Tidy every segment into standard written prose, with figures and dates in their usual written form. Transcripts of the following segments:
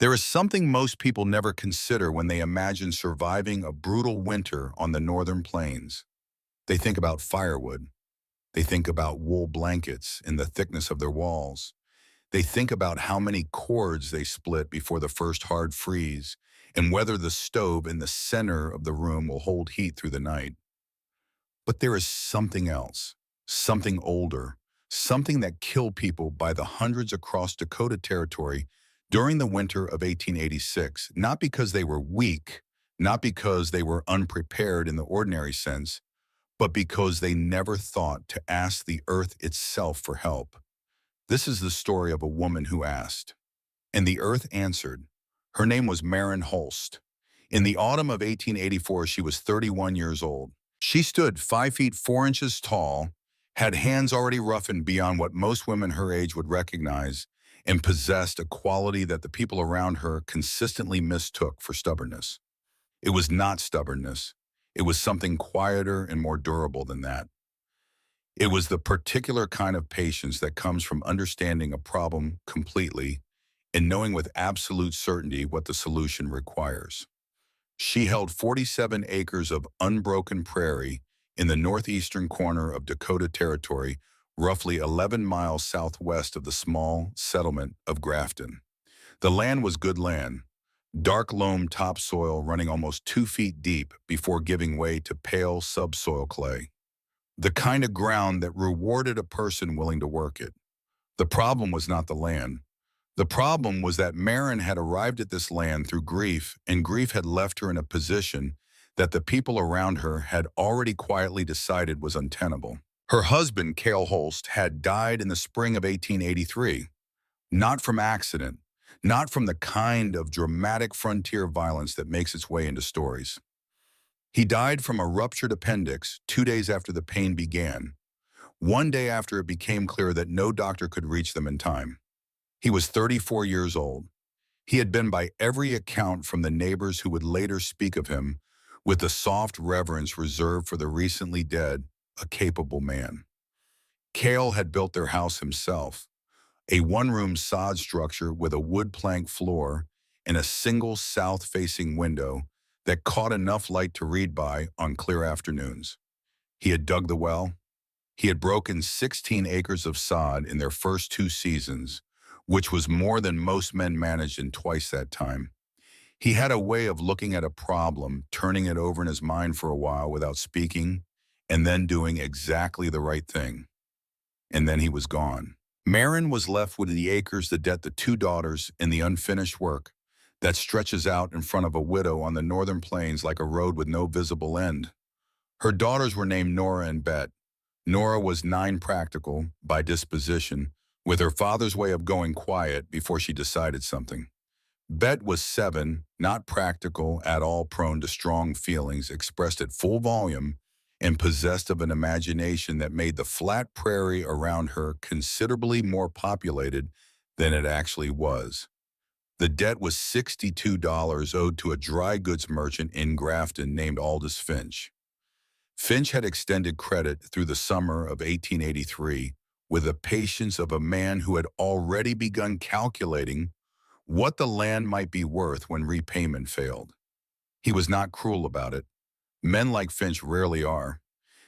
There is something most people never consider when they imagine surviving a brutal winter on the northern plains. They think about firewood. They think about wool blankets and the thickness of their walls. They think about how many cords they split before the first hard freeze and whether the stove in the center of the room will hold heat through the night. But there is something else, something older, something that killed people by the hundreds across Dakota Territory during the winter of 1886, not because they were weak, not because they were unprepared in the ordinary sense, but because they never thought to ask the earth itself for help. This is the story of a woman who asked, and the earth answered. Her name was Maren Holst. In the autumn of 1884, she was 31 years old. She stood 5 feet 4 inches tall, had hands already roughened beyond what most women her age would recognize, and possessed a quality that the people around her consistently mistook for stubbornness. It was not stubbornness. It was something quieter and more durable than that. It was the particular kind of patience that comes from understanding a problem completely and knowing with absolute certainty what the solution requires. She held 47 acres of unbroken prairie in the northeastern corner of Dakota Territory, roughly 11 miles southwest of the small settlement of Grafton. The land was good land, dark loam topsoil running almost 2 feet deep before giving way to pale subsoil clay. The kind of ground that rewarded a person willing to work it. The problem was not the land. The problem was that Maren had arrived at this land through grief, and grief had left her in a position that the people around her had already quietly decided was untenable. Her husband, Cale Holst, had died in the spring of 1883, not from accident, not from the kind of dramatic frontier violence that makes its way into stories. He died from a ruptured appendix 2 days after the pain began, 1 day after it became clear that no doctor could reach them in time. He was 34 years old. He had been by every account from the neighbors who would later speak of him with the soft reverence reserved for the recently dead, a capable man. Cale had built their house himself, a one-room sod structure with a wood plank floor and a single south-facing window that caught enough light to read by on clear afternoons. He had dug the well. He had broken 16 acres of sod in their first 2 seasons, which was more than most men managed in twice that time. He had a way of looking at a problem, turning it over in his mind for a while without speaking, and then doing exactly the right thing. And then he was gone. Maren was left with the acres, the debt, the 2 daughters, and the unfinished work that stretches out in front of a widow on the northern plains like a road with no visible end. Her daughters were named Nora and Bet. Nora was 9 practical by disposition, with her father's way of going quiet before she decided something. Bet was 7, not practical at all, prone to strong feelings expressed at full volume and possessed of an imagination that made the flat prairie around her considerably more populated than it actually was. The debt was $62 owed to a dry goods merchant in Grafton named Aldous Finch. Finch had extended credit through the summer of 1883 with the patience of a man who had already begun calculating what the land might be worth when repayment failed. He was not cruel about it. Men like Finch rarely are.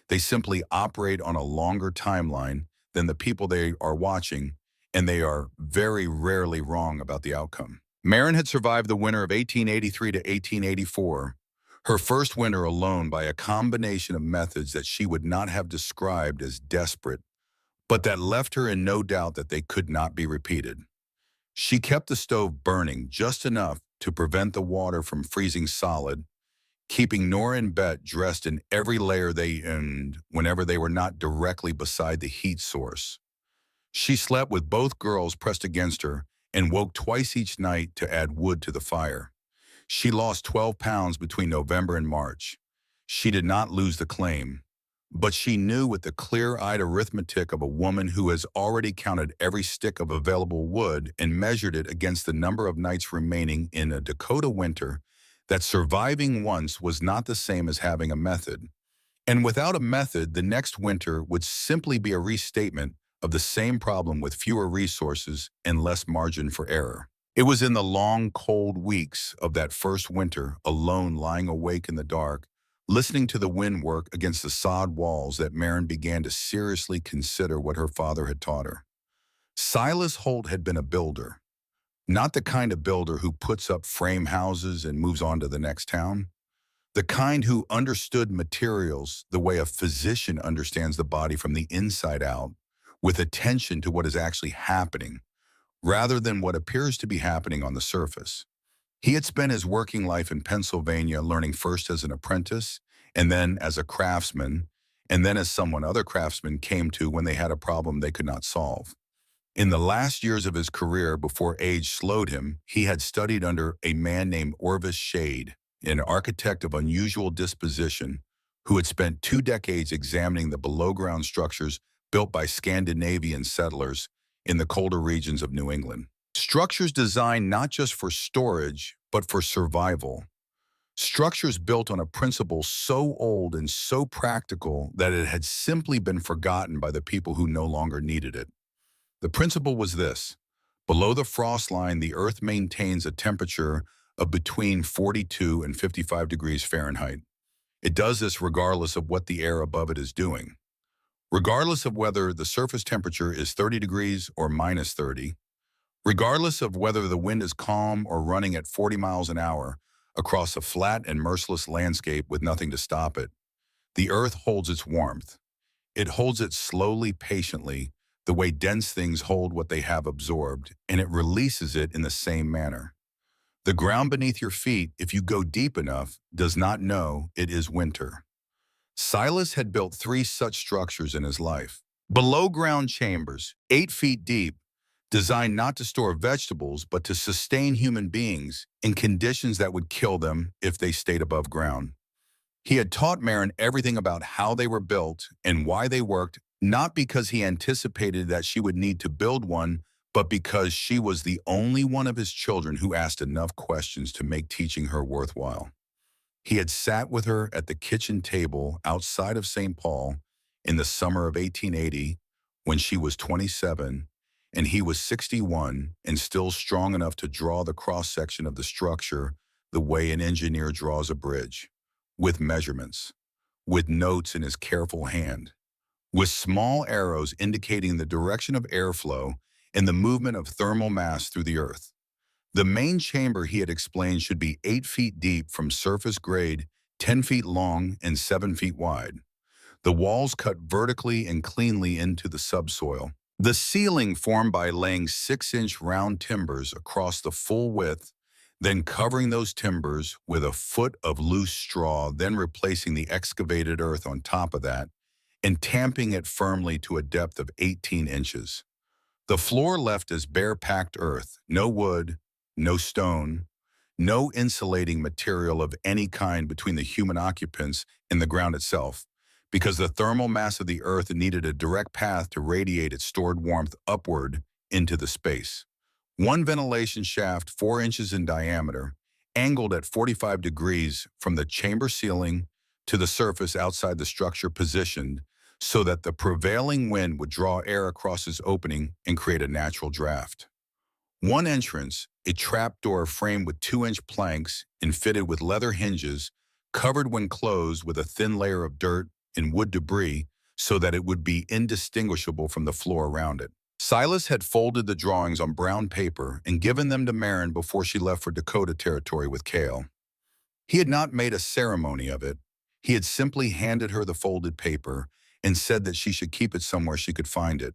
They simply operate on a longer timeline than the people they are watching, and they are very rarely wrong about the outcome. Maren had survived the winter of 1883 to 1884, her first winter alone, by a combination of methods that she would not have described as desperate, but that left her in no doubt that they could not be repeated. She kept the stove burning just enough to prevent the water from freezing solid, keeping Nora and Bet dressed in every layer they owned whenever they were not directly beside the heat source. She slept with both girls pressed against her and woke twice each night to add wood to the fire. She lost 12 pounds between November and March. She did not lose the claim, but she knew with the clear-eyed arithmetic of a woman who has already counted every stick of available wood and measured it against the number of nights remaining in a Dakota winter that surviving once was not the same as having a method. And without a method, the next winter would simply be a restatement of the same problem with fewer resources and less margin for error. It was in the long, cold weeks of that first winter, alone lying awake in the dark, listening to the wind work against the sod walls, that Maren began to seriously consider what her father had taught her. Silas Holt had been a builder, not the kind of builder who puts up frame houses and moves on to the next town. The kind who understood materials the way a physician understands the body from the inside out, with attention to what is actually happening, rather than what appears to be happening on the surface. He had spent his working life in Pennsylvania learning first as an apprentice, and then as a craftsman, and then as someone other craftsmen came to when they had a problem they could not solve. In the last years of his career, before age slowed him, he had studied under a man named Orvis Shade, an architect of unusual disposition, who had spent 2 decades examining the below-ground structures built by Scandinavian settlers in the colder regions of New England. Structures designed not just for storage, but for survival. Structures built on a principle so old and so practical that it had simply been forgotten by the people who no longer needed it. The principle was this: below the frost line, the Earth maintains a temperature of between 42 and 55 degrees Fahrenheit. It does this regardless of what the air above it is doing. Regardless of whether the surface temperature is 30 degrees or minus 30, regardless of whether the wind is calm or running at 40 miles an hour across a flat and merciless landscape with nothing to stop it, the Earth holds its warmth. It holds it slowly, patiently, the way dense things hold what they have absorbed, and it releases it in the same manner. The ground beneath your feet, if you go deep enough, does not know it is winter. Silas had built 3 such structures in his life. Below-ground chambers, 8 feet deep, designed not to store vegetables but to sustain human beings in conditions that would kill them if they stayed above ground. He had taught Maren everything about how they were built and why they worked, not because he anticipated that she would need to build one, but because she was the only one of his children who asked enough questions to make teaching her worthwhile. He had sat with her at the kitchen table outside of St. Paul in the summer of 1880 when she was 27 and he was 61 and still strong enough to draw the cross-section of the structure the way an engineer draws a bridge, with measurements, with notes in his careful hand, with small arrows indicating the direction of airflow and the movement of thermal mass through the earth. The main chamber, he had explained, should be 8 feet deep from surface grade, 10 feet long, and 7 feet wide. The walls cut vertically and cleanly into the subsoil. The ceiling formed by laying 6-inch round timbers across the full width, then covering those timbers with a foot of loose straw, then replacing the excavated earth on top of that, and tamping it firmly to a depth of 18 inches. The floor left as bare packed earth, no wood, no stone, no insulating material of any kind between the human occupants and the ground itself, because the thermal mass of the earth needed a direct path to radiate its stored warmth upward into the space. One ventilation shaft, 4 inches in diameter, angled at 45 degrees from the chamber ceiling to the surface outside the structure, positioned so that the prevailing wind would draw air across its opening and create a natural draft. One entrance, a trapdoor framed with 2-inch planks and fitted with leather hinges, covered when closed with a thin layer of dirt and wood debris so that it would be indistinguishable from the floor around it. Silas had folded the drawings on brown paper and given them to Maren before she left for Dakota Territory with Cale. He had not made a ceremony of it. He had simply handed her the folded paper and said that she should keep it somewhere she could find it.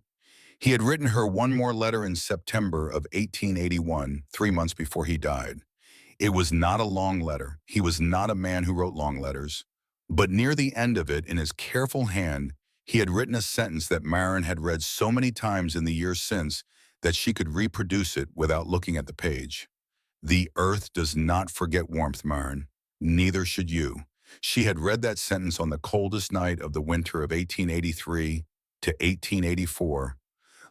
He had written her one more letter in September of 1881, 3 months before he died. It was not a long letter. He was not a man who wrote long letters. But near the end of it, in his careful hand, he had written a sentence that Maren had read so many times in the years since that she could reproduce it without looking at the page. "The earth does not forget warmth, Maren. Neither should you." She had read that sentence on the coldest night of the winter of 1883 to 1884,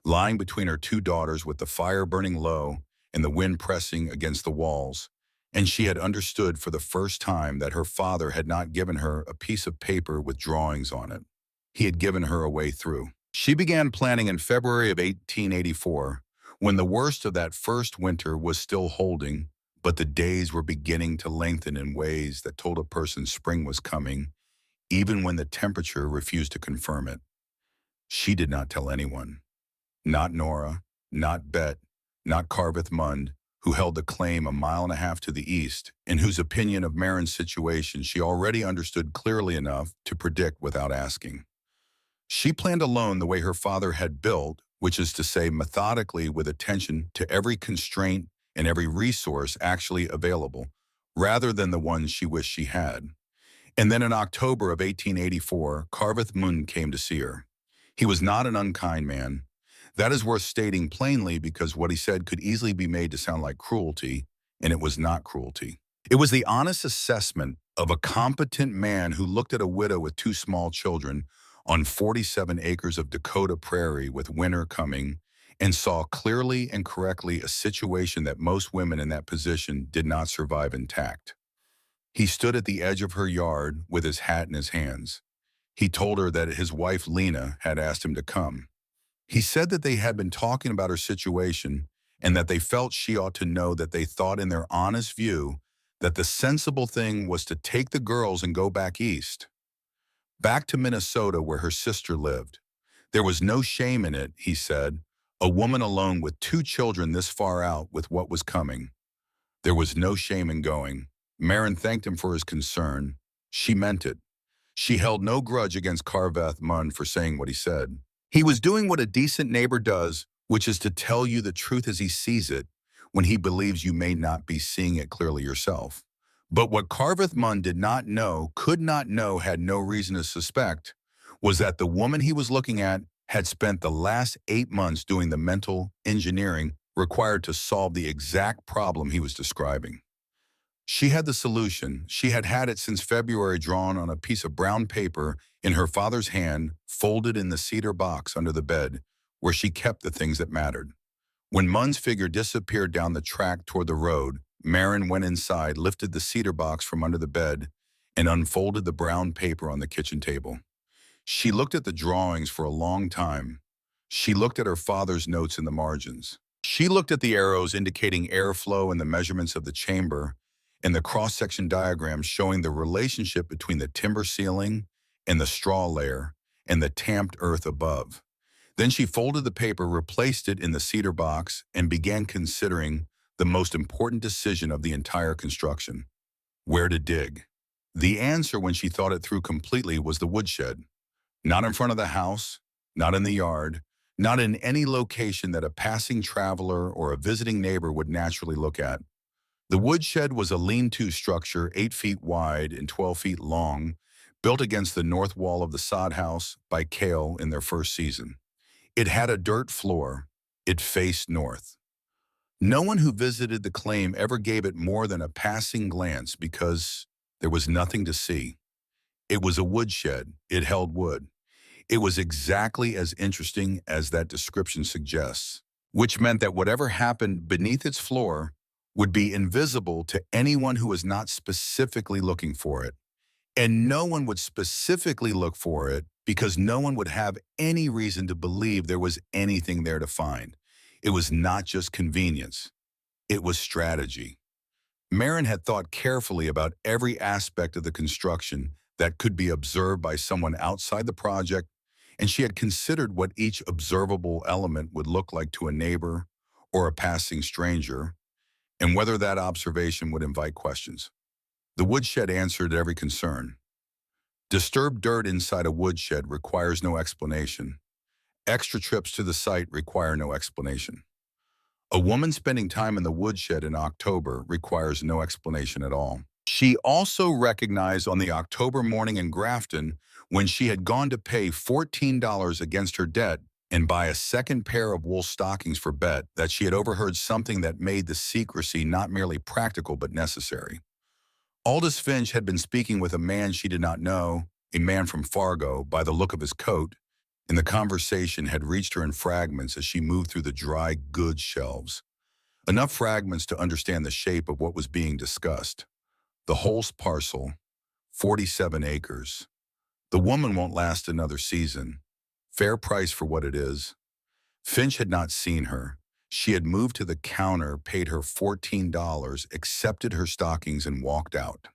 lying between her 2 daughters with the fire burning low and the wind pressing against the walls, and she had understood for the first time that her father had not given her a piece of paper with drawings on it. He had given her a way through. She began planning in February of 1884, When the worst of that first winter was still holding, but the days were beginning to lengthen in ways that told a person spring was coming, even when the temperature refused to confirm it. She did not tell anyone. Not Nora, not Bet, not Carveth Mund, who held the claim a mile and a half to the east, and whose opinion of Marin's situation she already understood clearly enough to predict without asking. She planned alone the way her father had built, which is to say methodically with attention to every constraint and every resource actually available, rather than the ones she wished she had. And then in October of 1884, Carveth Mund came to see her. He was not an unkind man. That is worth stating plainly because what he said could easily be made to sound like cruelty, and it was not cruelty. It was the honest assessment of a competent man who looked at a widow with two small children on 47 acres of Dakota prairie with winter coming and saw clearly and correctly a situation that most women in that position did not survive intact. He stood at the edge of her yard with his hat in his hands. He told her that his wife Lena had asked him to come. He said that they had been talking about her situation and that they felt she ought to know that they thought in their honest view that the sensible thing was to take the girls and go back east, back to Minnesota where her sister lived. There was no shame in it, he said, a woman alone with two children this far out with what was coming. There was no shame in going. Marin thanked him for his concern. She meant it. She held no grudge against Carveth Mund for saying what he said. He was doing what a decent neighbor does, which is to tell you the truth as he sees it, when he believes you may not be seeing it clearly yourself. But what Carveth Mund did not know, could not know, had no reason to suspect, was that the woman he was looking at had spent the last 8 months doing the mental engineering required to solve the exact problem he was describing. She had the solution. She had had it since February, drawn on a piece of brown paper in her father's hand, folded in the cedar box under the bed, where she kept the things that mattered. When Mund's figure disappeared down the track toward the road, Marin went inside, lifted the cedar box from under the bed, and unfolded the brown paper on the kitchen table. She looked at the drawings for a long time. She looked at her father's notes in the margins. She looked at the arrows indicating airflow and the measurements of the chamber, and the cross-section diagrams showing the relationship between the timber ceiling and the straw layer and the tamped earth above. Then she folded the paper, replaced it in the cedar box, and began considering the most important decision of the entire construction: where to dig. The answer, when she thought it through completely, was the woodshed. Not in front of the house, not in the yard, not in any location that a passing traveler or a visiting neighbor would naturally look at. The woodshed was a lean-to structure 8 feet wide and 12 feet long, built against the north wall of the sod house by Kale in their first season. It had a dirt floor. It faced north. No one who visited the claim ever gave it more than a passing glance because there was nothing to see. It was a woodshed. It held wood. It was exactly as interesting as that description suggests, which meant that whatever happened beneath its floor would be invisible to anyone who was not specifically looking for it. And no one would specifically look for it because no one would have any reason to believe there was anything there to find. It was not just convenience. It was strategy. Marin had thought carefully about every aspect of the construction that could be observed by someone outside the project, and she had considered what each observable element would look like to a neighbor or a passing stranger, and whether that observation would invite questions. The woodshed answered every concern. Disturbed dirt inside a woodshed requires no explanation. Extra trips to the site require no explanation. A woman spending time in the woodshed in October requires no explanation at all. She also recognized on the October morning in Grafton, when she had gone to pay $14 against her debt and buy a second pair of wool stockings for Bet, that she had overheard something that made the secrecy not merely practical but necessary. Aldous Finch had been speaking with a man she did not know, a man from Fargo, by the look of his coat, and the conversation had reached her in fragments as she moved through the dry goods shelves. Enough fragments to understand the shape of what was being discussed. The whole parcel, 47 acres. The woman won't last another season. Fair price for what it is. Finch had not seen her. She had moved to the counter, paid her $14, accepted her stockings, and walked out.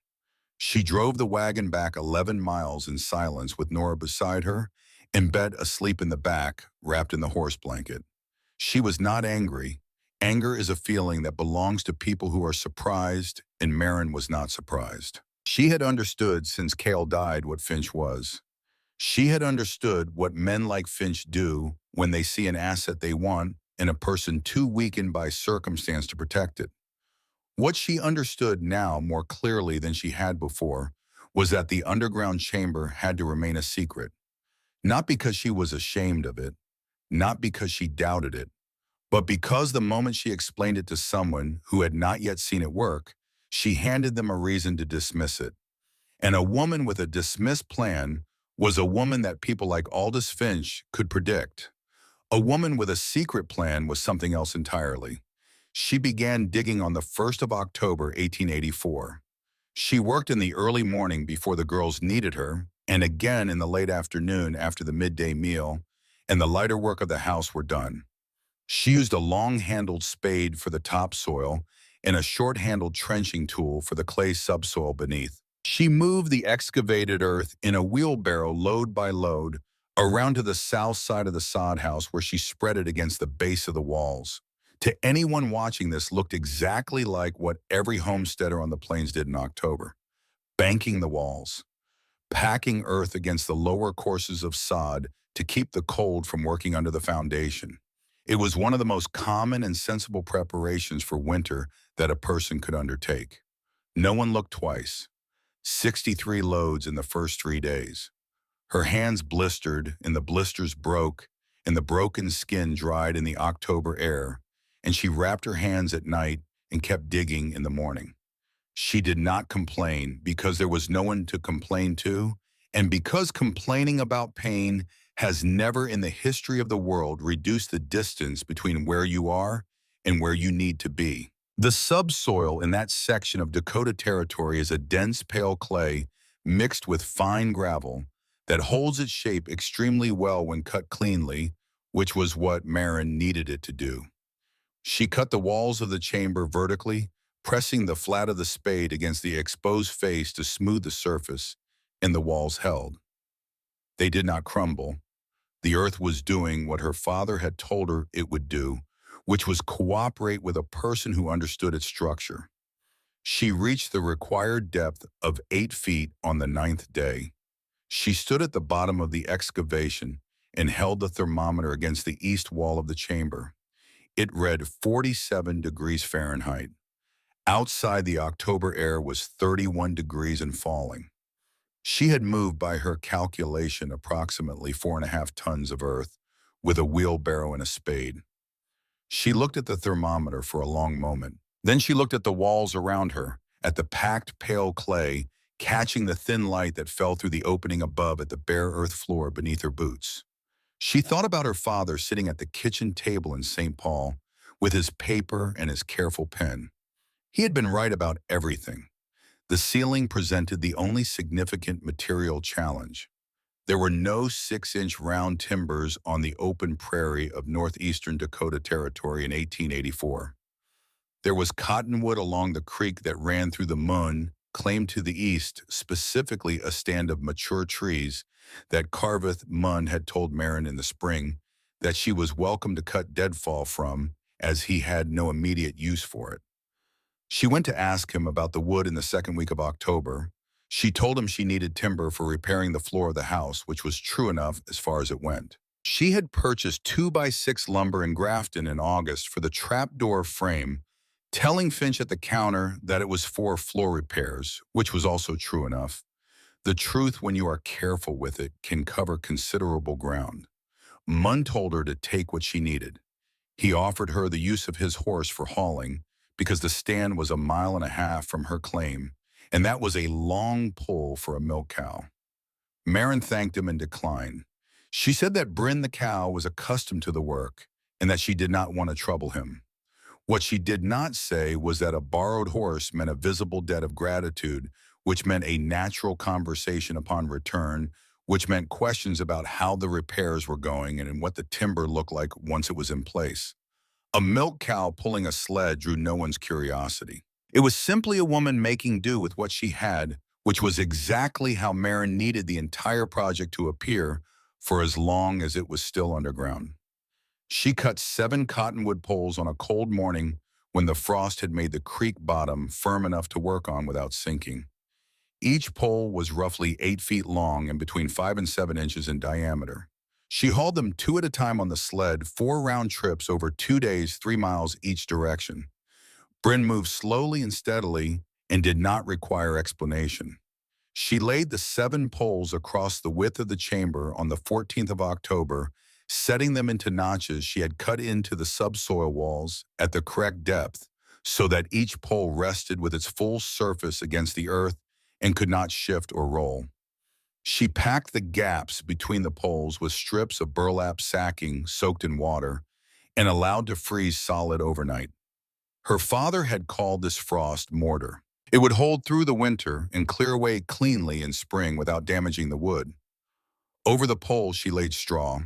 She drove the wagon back 11 miles in silence with Nora beside her and Bet asleep in the back, wrapped in the horse blanket. She was not angry. Anger is a feeling that belongs to people who are surprised, and Marin was not surprised. She had understood since Cale died what Finch was. She had understood what men like Finch do when they see an asset they want and a person too weakened by circumstance to protect it. What she understood now more clearly than she had before was that the underground chamber had to remain a secret, not because she was ashamed of it, not because she doubted it, but because the moment she explained it to someone who had not yet seen it work, she handed them a reason to dismiss it. And a woman with a dismissed plan was a woman that people like Aldous Finch could predict. A woman with a secret plan was something else entirely. She began digging on the 1st of October, 1884. She worked in the early morning before the girls needed her, and again in the late afternoon after the midday meal, and the lighter work of the house were done. She used a long-handled spade for the topsoil and a short-handled trenching tool for the clay subsoil beneath. She moved the excavated earth in a wheelbarrow load by load around to the south side of the sod house where she spread it against the base of the walls. To anyone watching this looked exactly like what every homesteader on the plains did in October, banking the walls, packing earth against the lower courses of sod to keep the cold from working under the foundation. It was one of the most common and sensible preparations for winter that a person could undertake. No one looked twice. 63 loads in the first 3 days. Her hands blistered, and the blisters broke, and the broken skin dried in the October air, and she wrapped her hands at night and kept digging in the morning. She did not complain because there was no one to complain to, and because complaining about pain has never in the history of the world reduced the distance between where you are and where you need to be. The subsoil in that section of Dakota Territory is a dense pale clay mixed with fine gravel that holds its shape extremely well when cut cleanly, which was what Marin needed it to do. She cut the walls of the chamber vertically, pressing the flat of the spade against the exposed face to smooth the surface, and the walls held. They did not crumble. The earth was doing what her father had told her it would do, which was cooperate with a person who understood its structure. She reached the required depth of 8 feet on the 9th day. She stood at the bottom of the excavation and held the thermometer against the east wall of the chamber. It read 47 degrees Fahrenheit. Outside, the October air was 31 degrees and falling. She had moved, by her calculation, approximately 4.5 tons of earth with a wheelbarrow and a spade. She looked at the thermometer for a long moment. Then she looked at the walls around her, at the packed pale clay, catching the thin light that fell through the opening above at the bare earth floor beneath her boots. She thought about her father sitting at the kitchen table in St. Paul with his paper and his careful pen. He had been right about everything. The ceiling presented the only significant material challenge. There were no 6-inch round timbers on the open prairie of northeastern Dakota Territory in 1884. There was cottonwood along the creek that ran through the moon, claimed to the east, specifically a stand of mature trees that Carveth Munn had told Marin in the spring that she was welcome to cut deadfall from, as he had no immediate use for it. She went to ask him about the wood in the second week of October. She told him she needed timber for repairing the floor of the house, which was true enough as far as it went. She had purchased 2x6 lumber in Grafton in August for the trapdoor frame, telling Finch at the counter that it was for floor repairs, which was also true enough. The truth, when you are careful with it, can cover considerable ground. Munn told her to take what she needed. He offered her the use of his horse for hauling, because the stand was 1.5 miles from her claim, and that was a long pull for a milk cow. Marin thanked him and declined. She said that Bryn the cow was accustomed to the work and that she did not want to trouble him. What she did not say was that a borrowed horse meant a visible debt of gratitude, which meant a natural conversation upon return, which meant questions about how the repairs were going and what the timber looked like once it was in place. A milk cow pulling a sled drew no one's curiosity. It was simply a woman making do with what she had, which was exactly how Marin needed the entire project to appear for as long as it was still underground. She cut 7 cottonwood poles on a cold morning when the frost had made the creek bottom firm enough to work on without sinking. Each pole was roughly 8 feet long and between 5 and 7 inches in diameter. She hauled them 2 at a time on the sled, 4 round trips over 2 days, 3 miles each direction. Bryn moved slowly and steadily and did not require explanation. She laid the 7 poles across the width of the chamber on the 14th of October, setting them into notches she had cut into the subsoil walls at the correct depth so that each pole rested with its full surface against the earth and could not shift or roll. She packed the gaps between the poles with strips of burlap sacking soaked in water and allowed to freeze solid overnight. Her father had called this frost mortar. It would hold through the winter and clear away cleanly in spring without damaging the wood. Over the poles she laid straw,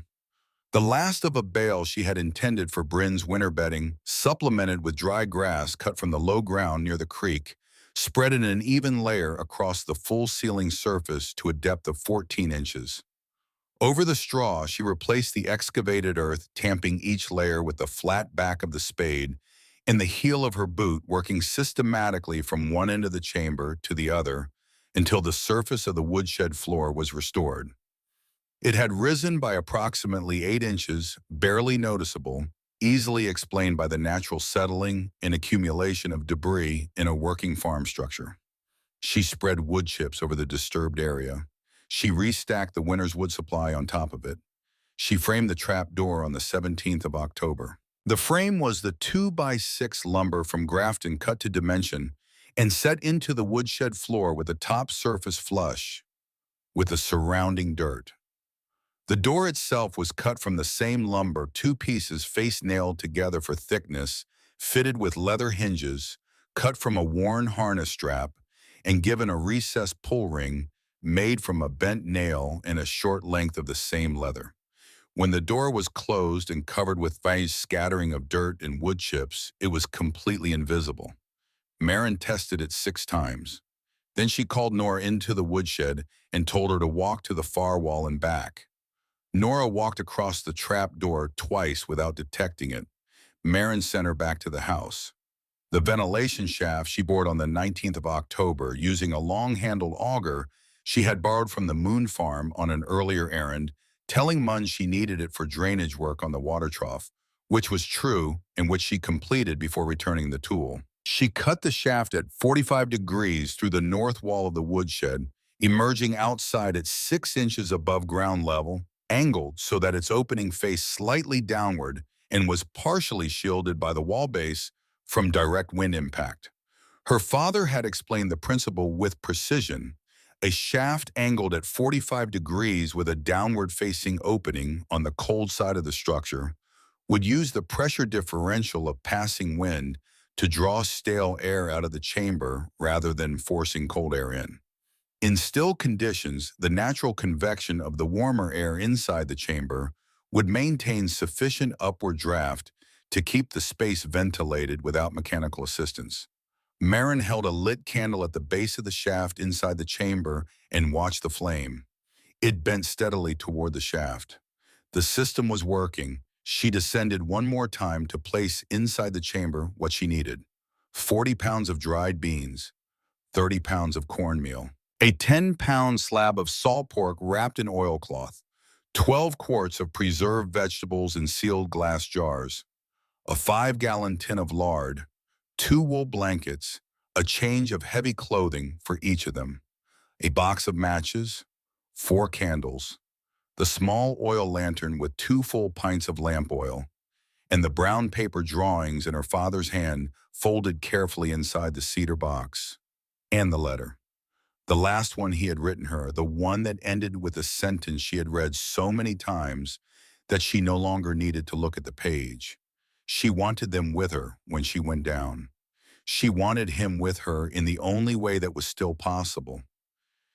the last of a bale she had intended for Bryn's winter bedding, supplemented with dry grass cut from the low ground near the creek, spread in an even layer across the full ceiling surface to a depth of 14 inches. Over the straw, she replaced the excavated earth, tamping each layer with the flat back of the spade and the heel of her boot, working systematically from one end of the chamber to the other until the surface of the woodshed floor was restored. It had risen by approximately 8 inches, barely noticeable, easily explained by the natural settling and accumulation of debris in a working farm structure. She spread wood chips over the disturbed area. She restacked the winter's wood supply on top of it. She framed the trap door on the 17th of October. The frame was the 2x6 lumber from Grafton cut to dimension and set into the woodshed floor with the top surface flush with the surrounding dirt. The door itself was cut from the same lumber, 2 pieces face-nailed together for thickness, fitted with leather hinges, cut from a worn harness strap, and given a recessed pull ring made from a bent nail and a short length of the same leather. When the door was closed and covered with vast scattering of dirt and wood chips, it was completely invisible. Marin tested it 6 times. Then she called Nora into the woodshed and told her to walk to the far wall and back. Nora walked across the trap door twice without detecting it. Marin sent her back to the house. The ventilation shaft she bored on the 19th of October using a long-handled auger she had borrowed from the Moon Farm on an earlier errand, telling Munn she needed it for drainage work on the water trough, which was true and which she completed before returning the tool. She cut the shaft at 45 degrees through the north wall of the woodshed, emerging outside at 6 inches above ground level, angled so that its opening faced slightly downward and was partially shielded by the wall base from direct wind impact. Her father had explained the principle with precision. A shaft angled at 45 degrees with a downward-facing opening on the cold side of the structure would use the pressure differential of passing wind to draw stale air out of the chamber rather than forcing cold air in. In still conditions, the natural convection of the warmer air inside the chamber would maintain sufficient upward draft to keep the space ventilated without mechanical assistance. Marin held a lit candle at the base of the shaft inside the chamber and watched the flame. It bent steadily toward the shaft. The system was working. She descended one more time to place inside the chamber what she needed: 40 pounds of dried beans, 30 pounds of cornmeal, a 10-pound slab of salt pork wrapped in oilcloth, 12 quarts of preserved vegetables in sealed glass jars, a 5-gallon tin of lard, 2 wool blankets, a change of heavy clothing for each of them, a box of matches, 4 candles, the small oil lantern with 2 full pints of lamp oil, and the brown paper drawings in her father's hand folded carefully inside the cedar box, and the letter. The last one he had written her, the one that ended with a sentence she had read so many times that she no longer needed to look at the page. She wanted them with her when she went down. She wanted him with her in the only way that was still possible.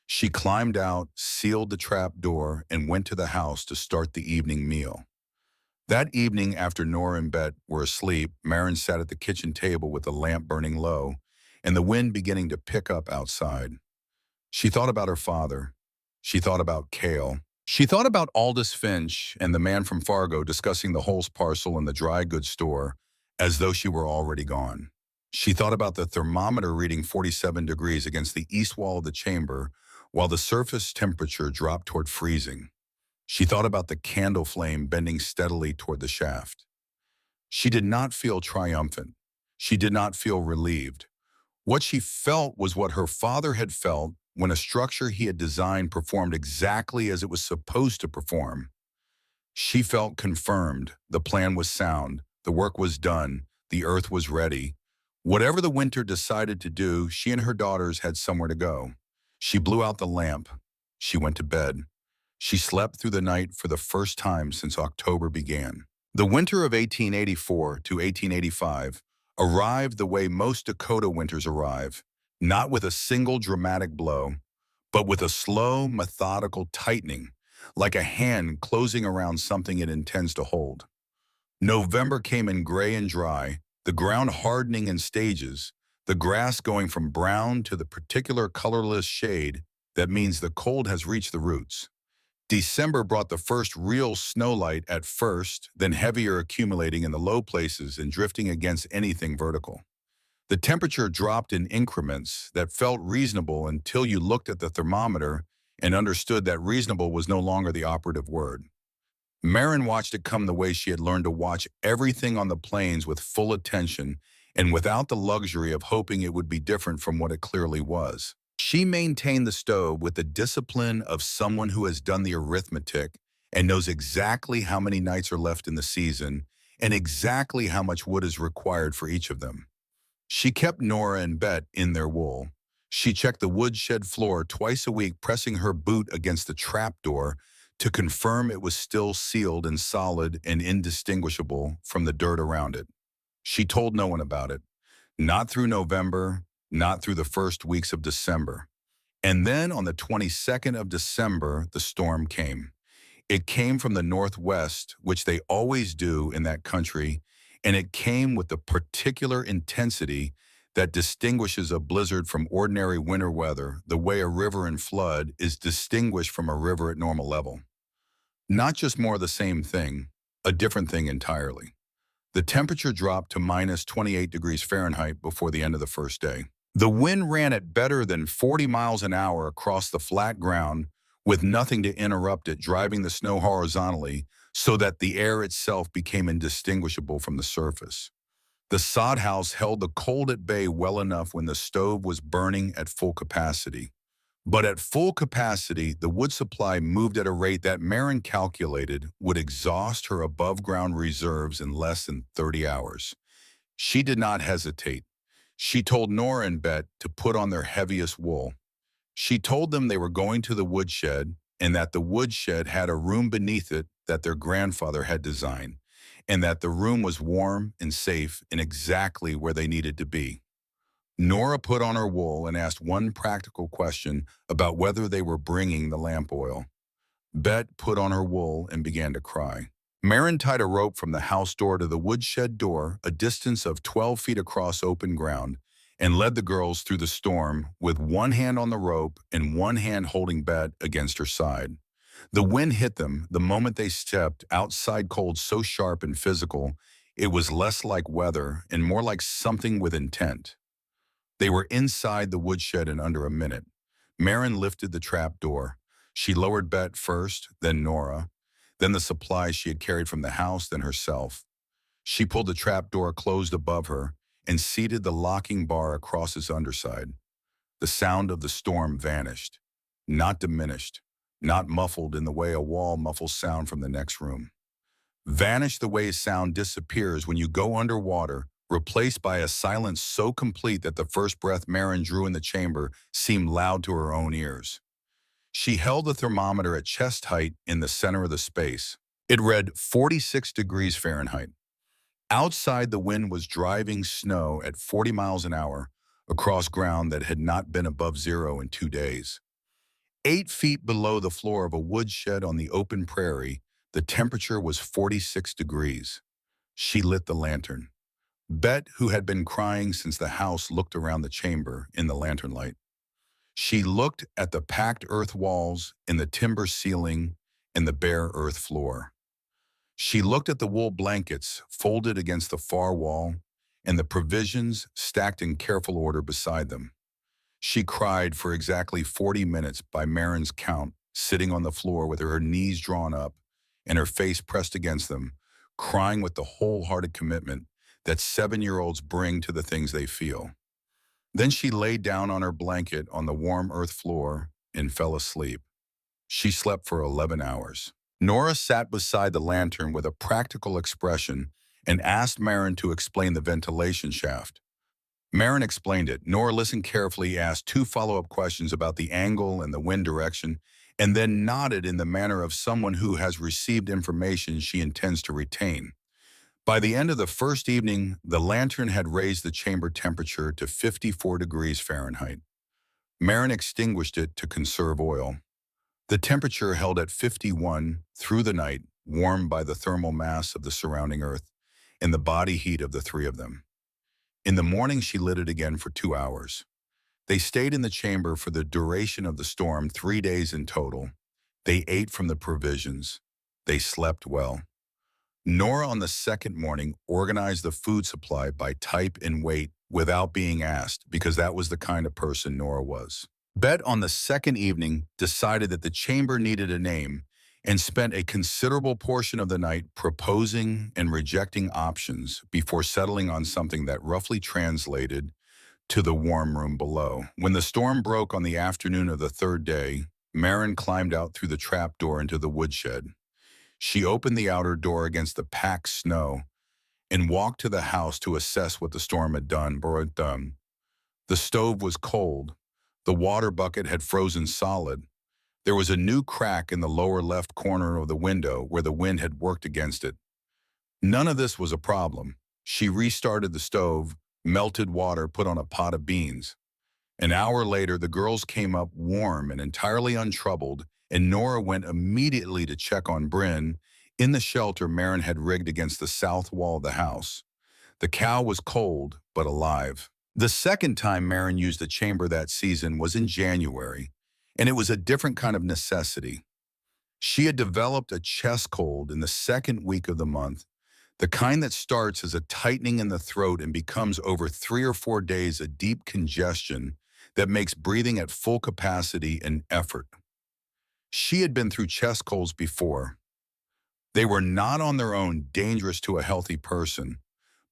She climbed out, sealed the trap door, and went to the house to start the evening meal. That evening, after Nora and Bet were asleep, Marin sat at the kitchen table with the lamp burning low and the wind beginning to pick up outside. She thought about her father. She thought about Cale. She thought about Aldous Finch and the man from Fargo discussing the Holst parcel in the dry goods store as though she were already gone. She thought about the thermometer reading 47 degrees against the east wall of the chamber while the surface temperature dropped toward freezing. She thought about the candle flame bending steadily toward the shaft. She did not feel triumphant. She did not feel relieved. What she felt was what her father had felt when a structure he had designed performed exactly as it was supposed to perform. She felt confirmed. The plan was sound. The work was done. The earth was ready. Whatever the winter decided to do, she and her daughters had somewhere to go. She blew out the lamp. She went to bed. She slept through the night for the first time since October began. The winter of 1884 to 1885 arrived the way most Dakota winters arrive, not with a single dramatic blow, but with a slow, methodical tightening, like a hand closing around something it intends to hold. November came in gray and dry, the ground hardening in stages, the grass going from brown to the particular colorless shade that means the cold has reached the roots. December brought the first real snowlight at first, then heavier accumulating in the low places and drifting against anything vertical. The temperature dropped in increments that felt reasonable until you looked at the thermometer and understood that reasonable was no longer the operative word. Marin watched it come the way she had learned to watch everything on the plains with full attention and without the luxury of hoping it would be different from what it clearly was. She maintained the stove with the discipline of someone who has done the arithmetic and knows exactly how many nights are left in the season and exactly how much wood is required for each of them. She kept Nora and Bet in their wool. She checked the woodshed floor twice a week, pressing her boot against the trapdoor to confirm it was still sealed and solid and indistinguishable from the dirt around it. She told no one about it, not through November, not through the first weeks of December. And then on the 22nd of December, the storm came. It came from the northwest, which they always do in that country, and it came with the particular intensity that distinguishes a blizzard from ordinary winter weather, the way a river in flood is distinguished from a river at normal level. Not just more of the same thing, a different thing entirely. The temperature dropped to minus 28 degrees Fahrenheit before the end of the first day. The wind ran at better than 40 miles an hour across the flat ground with nothing to interrupt it, driving the snow horizontally so that the air itself became indistinguishable from the surface. The sod house held the cold at bay well enough when the stove was burning at full capacity. But at full capacity, the wood supply moved at a rate that Marin calculated would exhaust her above-ground reserves in less than 30 hours. She did not hesitate. She told Nora and Bet to put on their heaviest wool. She told them they were going to the woodshed and that the woodshed had a room beneath it that their grandfather had designed, and that the room was warm and safe and exactly where they needed to be. Nora put on her wool and asked one practical question about whether they were bringing the lamp oil. Bet put on her wool and began to cry. Marin tied a rope from the house door to the woodshed door, a distance of 12 feet across open ground, and led the girls through the storm with one hand on the rope and one hand holding Bet against her side. The wind hit them the moment they stepped outside, cold so sharp and physical, it was less like weather and more like something with intent. They were inside the woodshed in under a minute. Marin lifted the trap door. She lowered Bet first, then Nora, then the supplies she had carried from the house, then herself. She pulled the trap door closed above her and seated the locking bar across its underside. The sound of the storm vanished, not diminished, not muffled in the way a wall muffles sound from the next room. Vanished the way sound disappears when you go underwater, replaced by a silence so complete that the first breath Marin drew in the chamber seemed loud to her own ears. She held the thermometer at chest height in the center of the space. It read 46 degrees Fahrenheit. Outside, the wind was driving snow at 40 miles an hour across ground that had not been above zero in 2 days. 8 feet below the floor of a woodshed on the open prairie, The temperature was 46 degrees. She lit the lantern. Bet, who had been crying since the house, looked around the chamber in the lantern light. She looked at the packed earth walls and the timber ceiling and the bare earth floor. She looked at the wool blankets folded against the far wall and the provisions stacked in careful order beside them. She cried for exactly 40 minutes by Marin's count, sitting on the floor with her knees drawn up and her face pressed against them, crying with the wholehearted commitment that 7-year-olds bring to the things they feel. Then she lay down on her blanket on the warm earth floor and fell asleep. She slept for 11 hours. Nora sat beside the lantern with a practical expression and asked Marin to explain the ventilation shaft. Marin explained it. Nora listened carefully, asked 2 follow-up questions about the angle and the wind direction, and then nodded in the manner of someone who has received information she intends to retain. By the end of the first evening, the lantern had raised the chamber temperature to 54 degrees Fahrenheit. Marin extinguished it to conserve oil. The temperature held at 51 through the night, warmed by the thermal mass of the surrounding earth and the body heat of the 3 of them. In the morning, she lit it again for 2 hours. They stayed in the chamber for the duration of the storm, 3 days in total. They ate from the provisions. They slept well. Nora, on the second morning, organized the food supply by type and weight without being asked, because that was the kind of person Nora was. Bet, on the second evening, decided that the chamber needed a name and spent a considerable portion of the night proposing and rejecting options before settling on something that roughly translated to the warm room below. When the storm broke on the afternoon of the third day, Marin climbed out through the trap door into the woodshed. She opened the outer door against the packed snow and walked to the house to assess what the storm had done. The stove was cold. The water bucket had frozen solid. There was a new crack in the lower left corner of the window where the wind had worked against it. None of this was a problem. She restarted the stove, melted water, put on a pot of beans. An hour later, the girls came up warm and entirely untroubled, and Nora went immediately to check on Bryn in the shelter Marin had rigged against the south wall of the house. The cow was cold, but alive. The second time Marin used the chamber that season was in January, and it was a different kind of necessity. She had developed a chest cold in the second week of the month, the kind that starts as a tightening in the throat and becomes over 3 or 4 days a deep congestion that makes breathing at full capacity an effort. She had been through chest colds before. They were not on their own dangerous to a healthy person,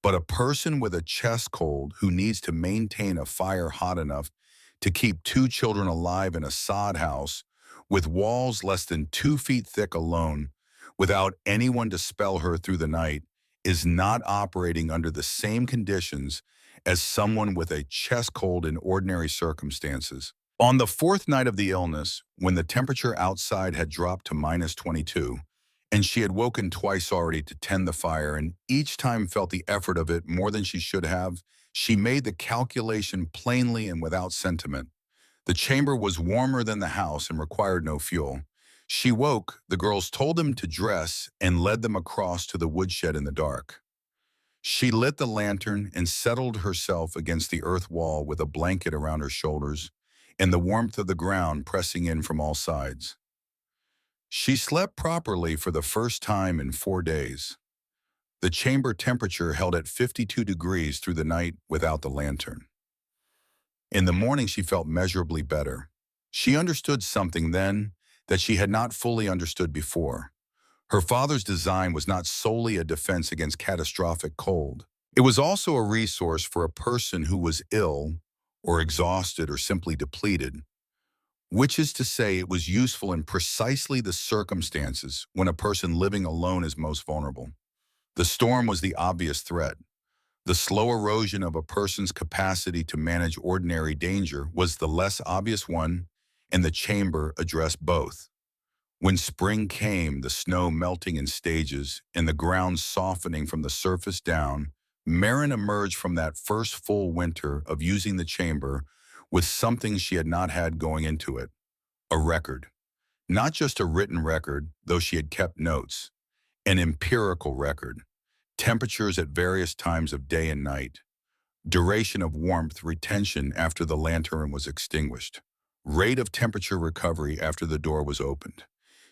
but a person with a chest cold who needs to maintain a fire hot enough to keep 2 children alive in a sod house with walls less than 2 feet thick alone, without anyone to spell her through the night, is not operating under the same conditions as someone with a chest cold in ordinary circumstances. On the 4th night of the illness, when the temperature outside had dropped to -22, and she had woken twice already to tend the fire and each time felt the effort of it more than she should have, she made the calculation plainly and without sentiment. The chamber was warmer than the house and required no fuel. She woke, the girls told them to dress, and led them across to the woodshed in the dark. She lit the lantern and settled herself against the earth wall with a blanket around her shoulders and the warmth of the ground pressing in from all sides. She slept properly for the first time in 4 days. The chamber temperature held at 52 degrees through the night without the lantern. In the morning, she felt measurably better. She understood something then that she had not fully understood before. Her father's design was not solely a defense against catastrophic cold. It was also a resource for a person who was ill or exhausted or simply depleted, which is to say it was useful in precisely the circumstances when a person living alone is most vulnerable. The storm was the obvious threat. The slow erosion of a person's capacity to manage ordinary danger was the less obvious one, and the chamber addressed both. When spring came, the snow melting in stages and the ground softening from the surface down, Marin emerged from that first full winter of using the chamber with something she had not had going into it: a record. Not just a written record, though she had kept notes, an empirical record, temperatures at various times of day and night, duration of warmth retention after the lantern was extinguished, rate of temperature recovery after the door was opened.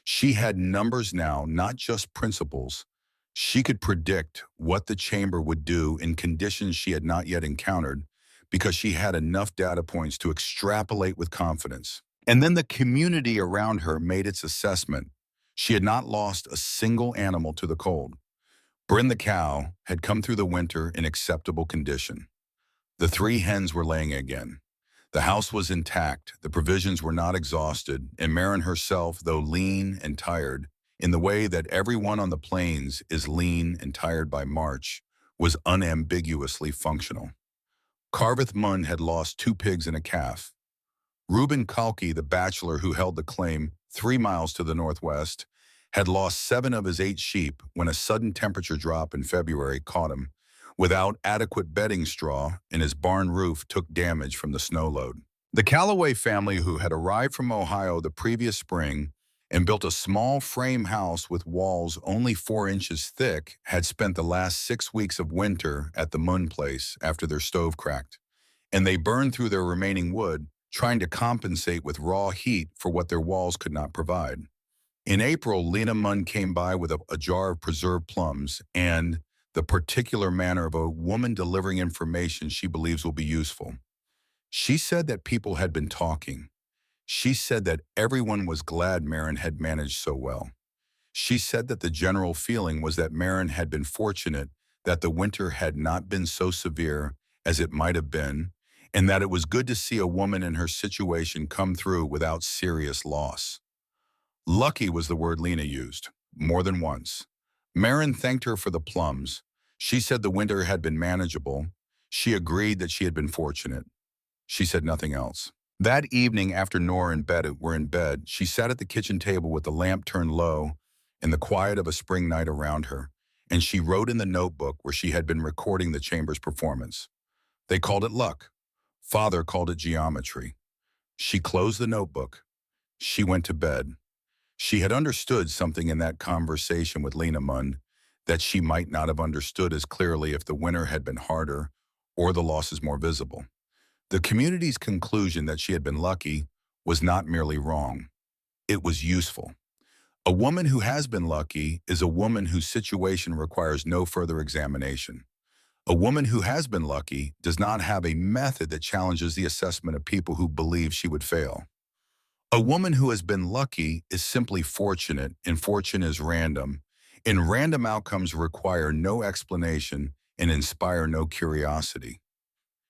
She had numbers now, not just principles. She could predict what the chamber would do in conditions she had not yet encountered because she had enough data points to extrapolate with confidence. And then the community around her made its assessment. She had not lost a single animal to the cold. Bryn the cow had come through the winter in acceptable condition. The three hens were laying again. The house was intact, the provisions were not exhausted, and Marin herself, though lean and tired, in the way that everyone on the plains is lean and tired by March, was unambiguously functional. Carveth Munn had lost 2 pigs and a calf. Reuben Kalki, the bachelor who held the claim 3 miles to the northwest, had lost 7 of his 8 sheep when a sudden temperature drop in February caught him without adequate bedding straw, and his barn roof took damage from the snow load. The Calloway family, who had arrived from Ohio the previous spring and built a small frame house with walls only 4 inches thick, had spent the last 6 weeks of winter at the Munn place after their stove cracked, and they burned through their remaining wood, trying to compensate with raw heat for what their walls could not provide. In April, Lena Munn came by with a jar of preserved plums and the particular manner of a woman delivering information she believes will be useful. She said that people had been talking. She said that everyone was glad Marin had managed so well. She said that the general feeling was that Marin had been fortunate that the winter had not been so severe as it might have been, and that it was good to see a woman in her situation come through without serious loss. Lucky was the word Lena used, more than once. Marin thanked her for the plums. She said the winter had been manageable. She agreed that she had been fortunate. She said nothing else. That evening, after Nora and Betty were in bed, she sat at the kitchen table with the lamp turned low and the quiet of a spring night around her, and she wrote in the notebook where she had been recording the chamber's performance. They called it luck. Father called it geometry. She closed the notebook. She went to bed. She had understood something in that conversation with Lena Munn that she might not have understood as clearly if the winter had been harder or the losses more visible. The community's conclusion that she had been lucky was not merely wrong. It was useful. A woman who has been lucky is a woman whose situation requires no further examination. A woman who has been lucky does not have a method that challenges the assessment of people who believe she would fail. A woman who has been lucky is simply fortunate, and fortune is random, and random outcomes require no explanation and inspire no curiosity.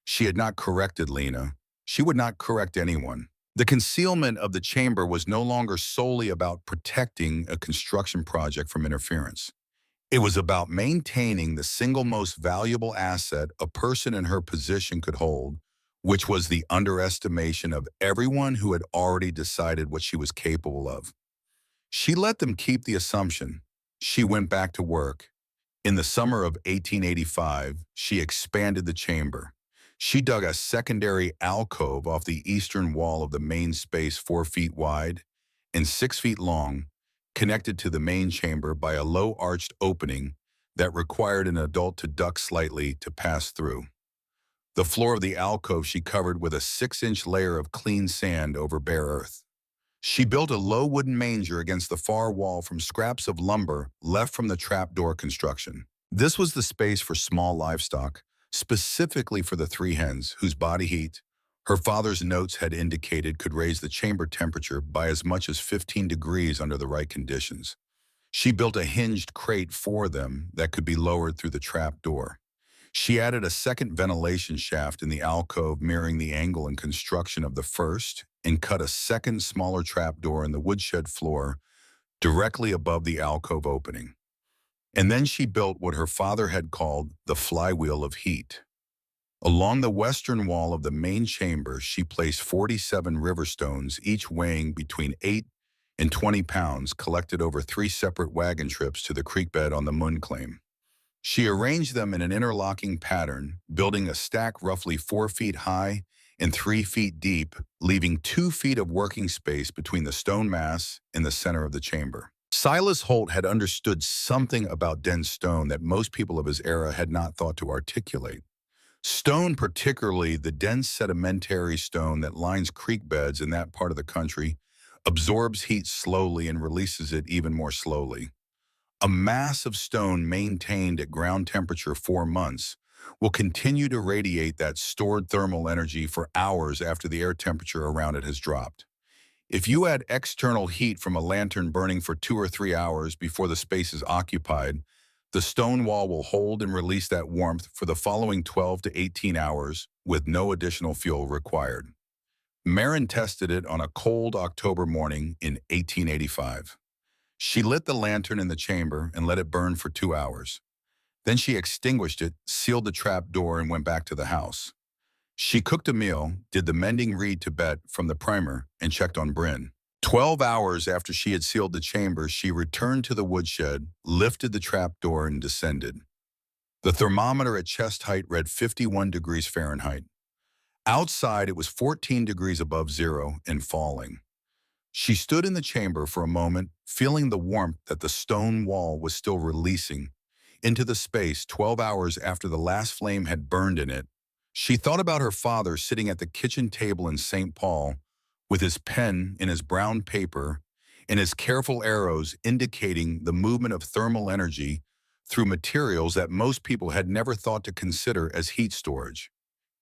She had not corrected Lena. She would not correct anyone. The concealment of the chamber was no longer solely about protecting a construction project from interference. It was about maintaining the single most valuable asset a person in her position could hold, which was the underestimation of everyone who had already decided what she was capable of. She let them keep the assumption. She went back to work. In the summer of 1885, she expanded the chamber. She dug a secondary alcove off the eastern wall of the main space 4 feet wide and 6 feet long, connected to the main chamber by a low arched opening that required an adult to duck slightly to pass through. The floor of the alcove she covered with a 6-inch layer of clean sand over bare earth. She built a low wooden manger against the far wall from scraps of lumber left from the trapdoor construction. This was the space for small livestock, specifically for the 3 hens, whose body heat, her father's notes had indicated, could raise the chamber temperature by as much as 15 degrees under the right conditions. She built a hinged crate for them that could be lowered through the trapdoor. She added a second ventilation shaft in the alcove mirroring the angle and construction of the first, and cut a second smaller trapdoor in the woodshed floor directly above the alcove opening. And then she built what her father had called the flywheel of heat. Along the western wall of the main chamber, she placed 47 river stones, each weighing between 8 and 20 pounds, collected over 3 separate wagon trips to the creek bed on the Munn claim. She arranged them in an interlocking pattern, building a stack roughly 4 feet high and 3 feet deep, leaving 2 feet of working space between the stone mass and the center of the chamber. Silas Holt had understood something about dense stone that most people of his era had not thought to articulate. Stone, particularly the dense sedimentary stone that lines creek beds in that part of the country, absorbs heat slowly and releases it even more slowly. A mass of stone maintained at ground temperature 4 months will continue to radiate that stored thermal energy for hours after the air temperature around it has dropped. If you add external heat from a lantern burning for 2 or 3 hours before the space is occupied, the stone wall will hold and release that warmth for the following 12 to 18 hours with no additional fuel required. Marin tested it on a cold October morning in 1885. She lit the lantern in the chamber and let it burn for 2 hours. Then she extinguished it, sealed the trap door, and went back to the house. She cooked a meal, did the mending read to Bet from the primer, and checked on Bryn. 12 hours after she had sealed the chamber, she returned to the woodshed, lifted the trap door, and descended. The thermometer at chest height read 51 degrees Fahrenheit. Outside, it was 14 degrees above zero and falling. She stood in the chamber for a moment, feeling the warmth that the stone wall was still releasing into the space 12 hours after the last flame had burned in it. She thought about her father sitting at the kitchen table in St. Paul with his pen in his brown paper and his careful arrows indicating the movement of thermal energy through materials that most people had never thought to consider as heat storage.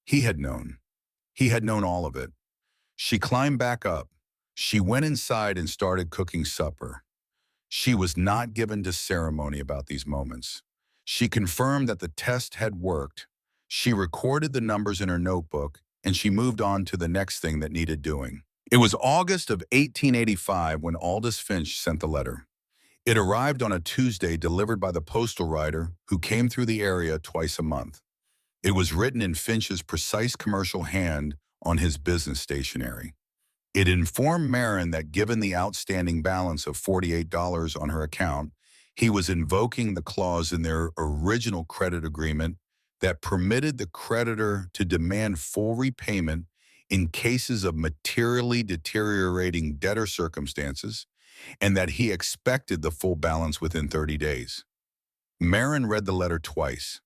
He had known. He had known all of it. She climbed back up. She went inside and started cooking supper. She was not given to ceremony about these moments. She confirmed that the test had worked. She recorded the numbers in her notebook, and she moved on to the next thing that needed doing. It was August of 1885 when Aldous Finch sent the letter. It arrived on a Tuesday, delivered by the postal rider who came through the area twice a month. It was written in Finch's precise commercial hand on his business stationery. It informed Marin that given the outstanding balance of $48 on her account, he was invoking the clause in their original credit agreement that permitted the creditor to demand full repayment in cases of materially deteriorating debtor circumstances, and that he expected the full balance within 30 days. Marin read the letter twice.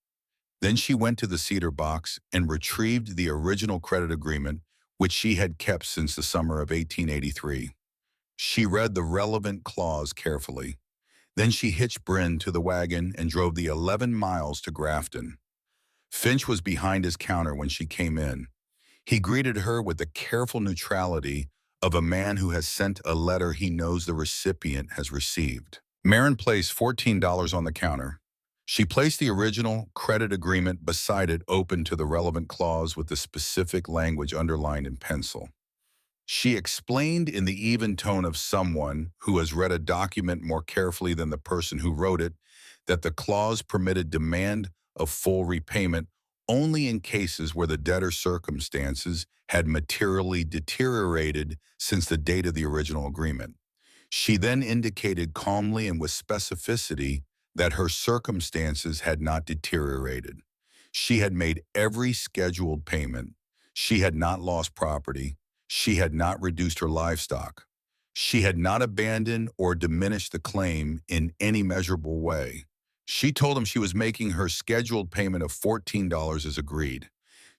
Then she went to the cedar box and retrieved the original credit agreement, which she had kept since the summer of 1883. She read the relevant clause carefully. Then she hitched Bryn to the wagon and drove the 11 miles to Grafton. Finch was behind his counter when she came in. He greeted her with the careful neutrality of a man who has sent a letter he knows the recipient has received. Marin placed $14 on the counter. She placed the original credit agreement beside it, open to the relevant clause with the specific language underlined in pencil. She explained in the even tone of someone who has read a document more carefully than the person who wrote it that the clause permitted demand of full repayment only in cases where the debtor's circumstances had materially deteriorated since the date of the original agreement. She then indicated calmly and with specificity that her circumstances had not deteriorated. She had made every scheduled payment. She had not lost property. She had not reduced her livestock. She had not abandoned or diminished the claim in any measurable way. She told him she was making her scheduled payment of $14 as agreed.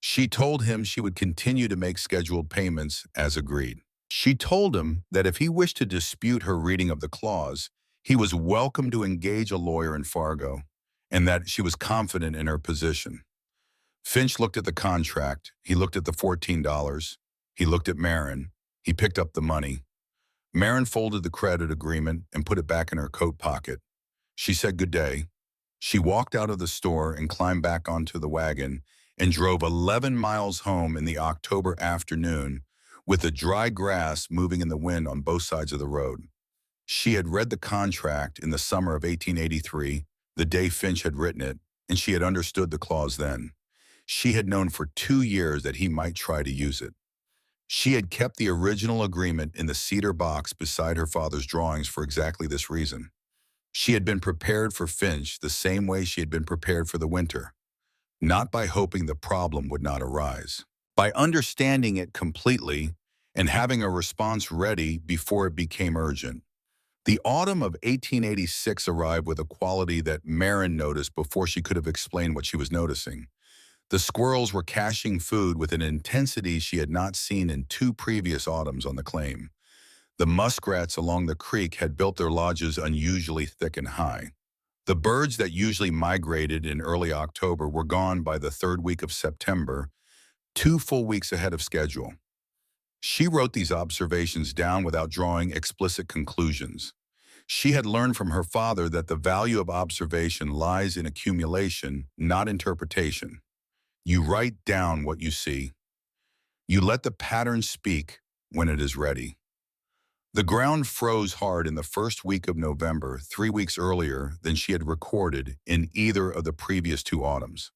She told him she would continue to make scheduled payments as agreed. She told him that if he wished to dispute her reading of the clause, he was welcome to engage a lawyer in Fargo, and that she was confident in her position. Finch looked at the contract. He looked at the $14. He looked at Marin. He picked up the money. Marin folded the credit agreement and put it back in her coat pocket. She said good day. She walked out of the store and climbed back onto the wagon and drove 11 miles home in the October afternoon with the dry grass moving in the wind on both sides of the road. She had read the contract in the summer of 1883, the day Finch had written it, and she had understood the clause then. She had known for 2 years that he might try to use it. She had kept the original agreement in the cedar box beside her father's drawings for exactly this reason. She had been prepared for Finch the same way she had been prepared for the winter, not by hoping the problem would not arise, by understanding it completely and having a response ready before it became urgent. The autumn of 1886 arrived with a quality that Marin noticed before she could have explained what she was noticing. The squirrels were caching food with an intensity she had not seen in 2 previous autumns on the claim. The muskrats along the creek had built their lodges unusually thick and high. The birds that usually migrated in early October were gone by the third week of September, 2 full weeks ahead of schedule. She wrote these observations down without drawing explicit conclusions. She had learned from her father that the value of observation lies in accumulation, not interpretation. You write down what you see. You let the pattern speak when it is ready. The ground froze hard in the first week of November, 3 weeks earlier than she had recorded in either of the previous 2 autumns.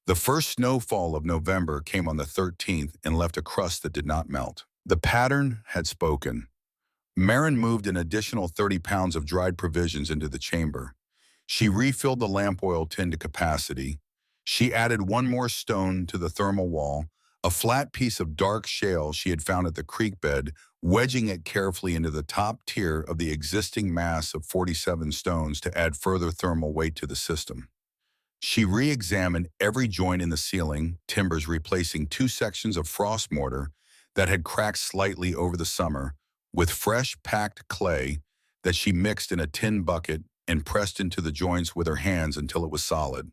The first snowfall of November came on the 13th and left a crust that did not melt. The pattern had spoken. Marin moved an additional 30 pounds of dried provisions into the chamber. She refilled the lamp oil tin to capacity. She added one more stone to the thermal wall, a flat piece of dark shale she had found at the creek bed, wedging it carefully into the top tier of the existing mass of 47 stones to add further thermal weight to the system. She re-examined every joint in the ceiling, timbers replacing 2 sections of frost mortar that had cracked slightly over the summer, with fresh packed clay that she mixed in a tin bucket and pressed into the joints with her hands until it was solid.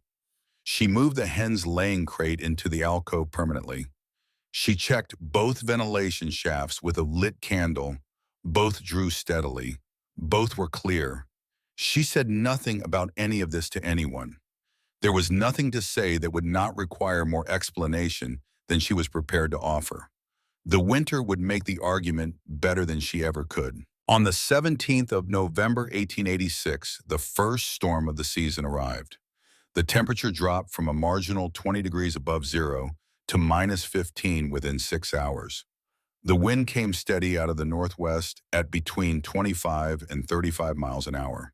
She moved the hen's laying crate into the alcove permanently. She checked both ventilation shafts with a lit candle. Both drew steadily. Both were clear. She said nothing about any of this to anyone. There was nothing to say that would not require more explanation than she was prepared to offer. The winter would make the argument better than she ever could. On the 17th of November 1886, the first storm of the season arrived. The temperature dropped from a marginal 20 degrees above zero to -15 within 6 hours. The wind came steady out of the northwest at between 25 and 35 miles an hour.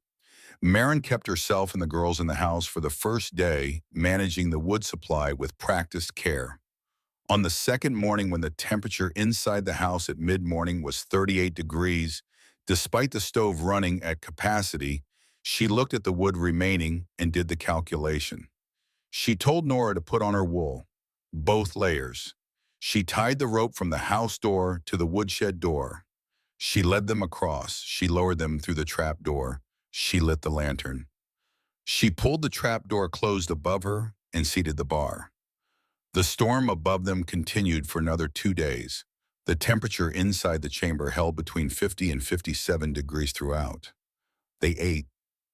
Marin kept herself and the girls in the house for the first day, managing the wood supply with practiced care. On the second morning, when the temperature inside the house at mid-morning was 38 degrees, despite the stove running at capacity, she looked at the wood remaining and did the calculation. She told Nora to put on her wool, both layers. She tied the rope from the house door to the woodshed door. She led them across. She lowered them through the trap door. She lit the lantern. She pulled the trap door closed above her and seated the bar. The storm above them continued for another 2 days. The temperature inside the chamber held between 50 and 57 degrees throughout. They ate.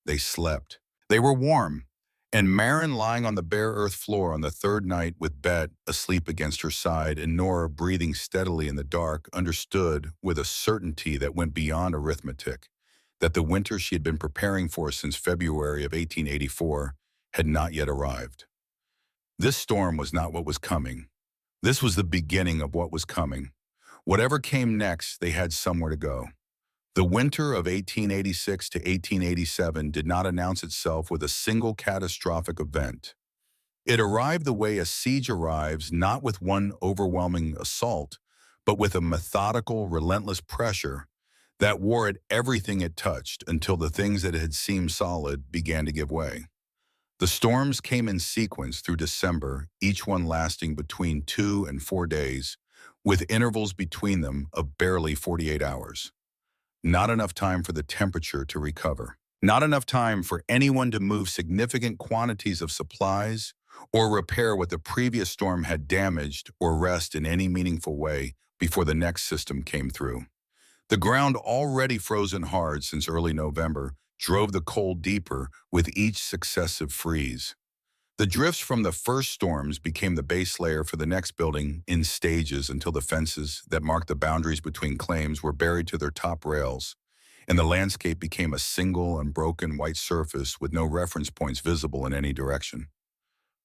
They slept. They were warm. And Marin, lying on the bare earth floor on the third night with Bet asleep against her side and Nora breathing steadily in the dark, understood with a certainty that went beyond arithmetic that the winter she had been preparing for since February of 1884 had not yet arrived. This storm was not what was coming. This was the beginning of what was coming. Whatever came next, they had somewhere to go. The winter of 1886 to 1887 did not announce itself with a single catastrophic event. It arrived the way a siege arrives, not with one overwhelming assault, but with a methodical, relentless pressure that wore at everything it touched until the things that had seemed solid began to give way. The storms came in sequence through December, each one lasting between 2 and 4 days, with intervals between them of barely 48 hours. Not enough time for the temperature to recover. Not enough time for anyone to move significant quantities of supplies or repair what the previous storm had damaged or rest in any meaningful way before the next system came through. The ground, already frozen hard since early November, drove the cold deeper with each successive freeze. The drifts from the first storms became the base layer for the next building in stages until the fences that marked the boundaries between claims were buried to their top rails, and the landscape became a single unbroken white surface with no reference points visible in any direction.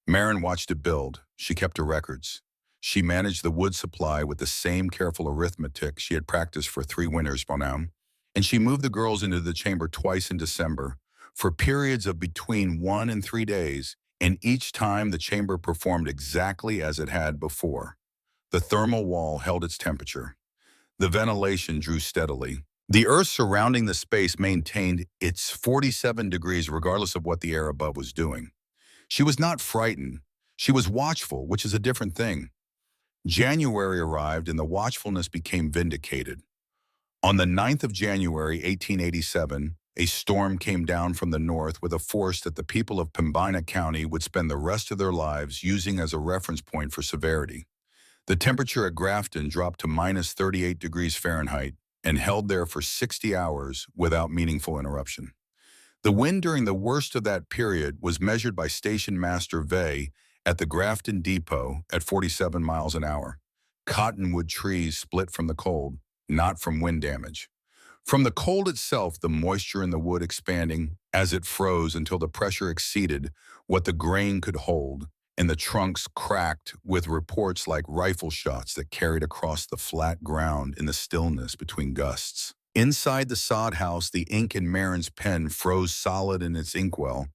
Marin watched it build. She kept her records. She managed the wood supply with the same careful arithmetic she had practiced for 3 winters by now, and she moved the girls into the chamber twice in December, for periods of between 1 and 3 days, and each time the chamber performed exactly as it had before. The thermal wall held its temperature. The ventilation drew steadily. The earth surrounding the space maintained its 47 degrees regardless of what the air above was doing. She was not frightened. She was watchful, which is a different thing. January arrived and the watchfulness became vindicated. On the 9th of January, 1887, a storm came down from the north with a force that the people of Pembina County would spend the rest of their lives using as a reference point for severity. The temperature at Grafton dropped to minus 38 degrees Fahrenheit and held there for 60 hours without meaningful interruption. The wind during the worst of that period was measured by Station Master Vey at the Grafton Depot at 47 miles an hour. Cottonwood trees split from the cold, not from wind damage. From the cold itself, the moisture in the wood expanding as it froze until the pressure exceeded what the grain could hold, and the trunks cracked with reports like rifle shots that carried across the flat ground in the stillness between gusts. Inside the sod house, the ink in Marin's pen froze solid in its inkwell,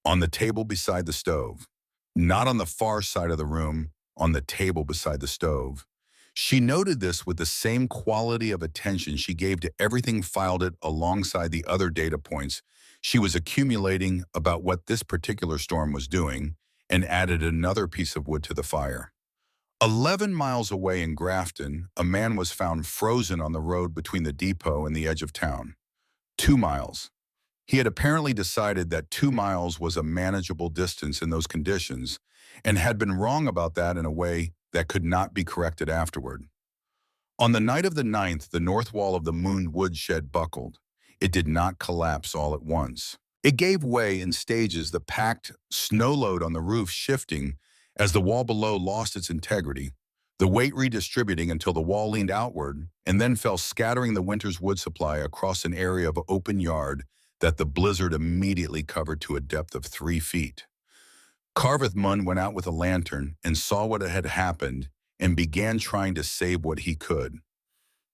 on the table beside the stove. Not on the far side of the room, on the table beside the stove. She noted this with the same quality of attention she gave to everything, filed it alongside the other data points she was accumulating about what this particular storm was doing, and added another piece of wood to the fire. 11 miles away in Grafton, a man was found frozen on the road between the depot and the edge of town. 2 miles. He had apparently decided that 2 miles was a manageable distance in those conditions, and had been wrong about that in a way that could not be corrected afterward. On the night of the 9th, the north wall of the mooned woodshed buckled. It did not collapse all at once. It gave way in stages, the packed snow load on the roof shifting as the wall below lost its integrity, the weight redistributing until the wall leaned outward and then fell, scattering the winter's wood supply across an area of open yard that the blizzard immediately covered to a depth of 3 feet. Carveth Munn went out with a lantern and saw what had happened and began trying to save what he could.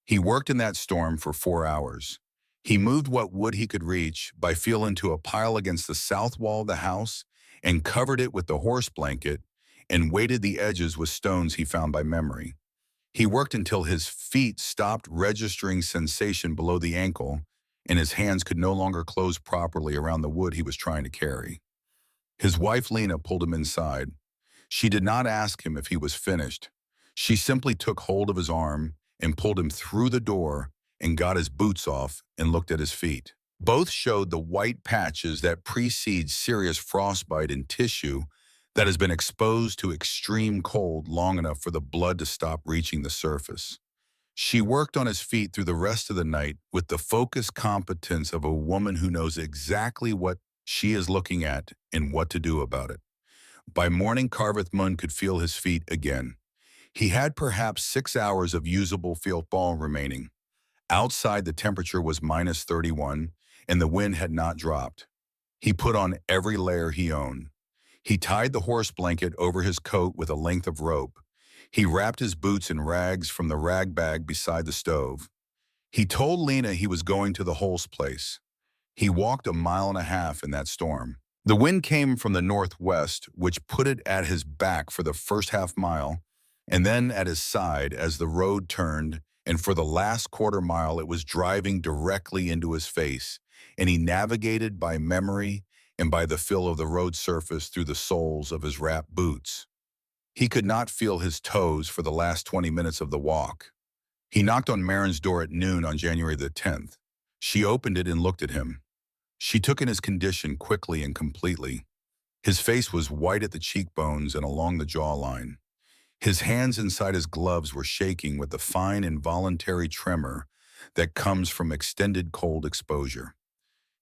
He worked in that storm for 4 hours. He moved what wood he could reach by feeling to a pile against the south wall of the house and covered it with the horse blanket and weighted the edges with stones he found by memory. He worked until his feet stopped registering sensation below the ankle and his hands could no longer close properly around the wood he was trying to carry. His wife Lena pulled him inside. She did not ask him if he was finished. She simply took hold of his arm and pulled him through the door and got his boots off and looked at his feet. Both showed the white patches that precede serious frostbite in tissue that has been exposed to extreme cold long enough for the blood to stop reaching the surface. She worked on his feet through the rest of the night with the focused competence of a woman who knows exactly what she is looking at and what to do about it. By morning, Carveth Munn could feel his feet again. He had perhaps 6 hours of usable footfall remaining. Outside, the temperature was minus 31, and the wind had not dropped. He put on every layer he owned. He tied the horse blanket over his coat with a length of rope. He wrapped his boots in rags from the rag bag beside the stove. He told Lena he was going to the Holst place. He walked 1.5 miles in that storm. The wind came from the northwest, which put it at his back for the first half-mile, and then at his side as the road turned, and for the last quarter-mile it was driving directly into his face, and he navigated by memory and by the feel of the road surface through the soles of his wrapped boots. He could not feel his toes for the last 20 minutes of the walk. He knocked on Marin's door at noon on January the 10th. She opened it and looked at him. She took in his condition quickly and completely. His face was white at the cheekbones and along the jawline. His hands inside his gloves were shaking with the fine involuntary tremor that comes from extended cold exposure.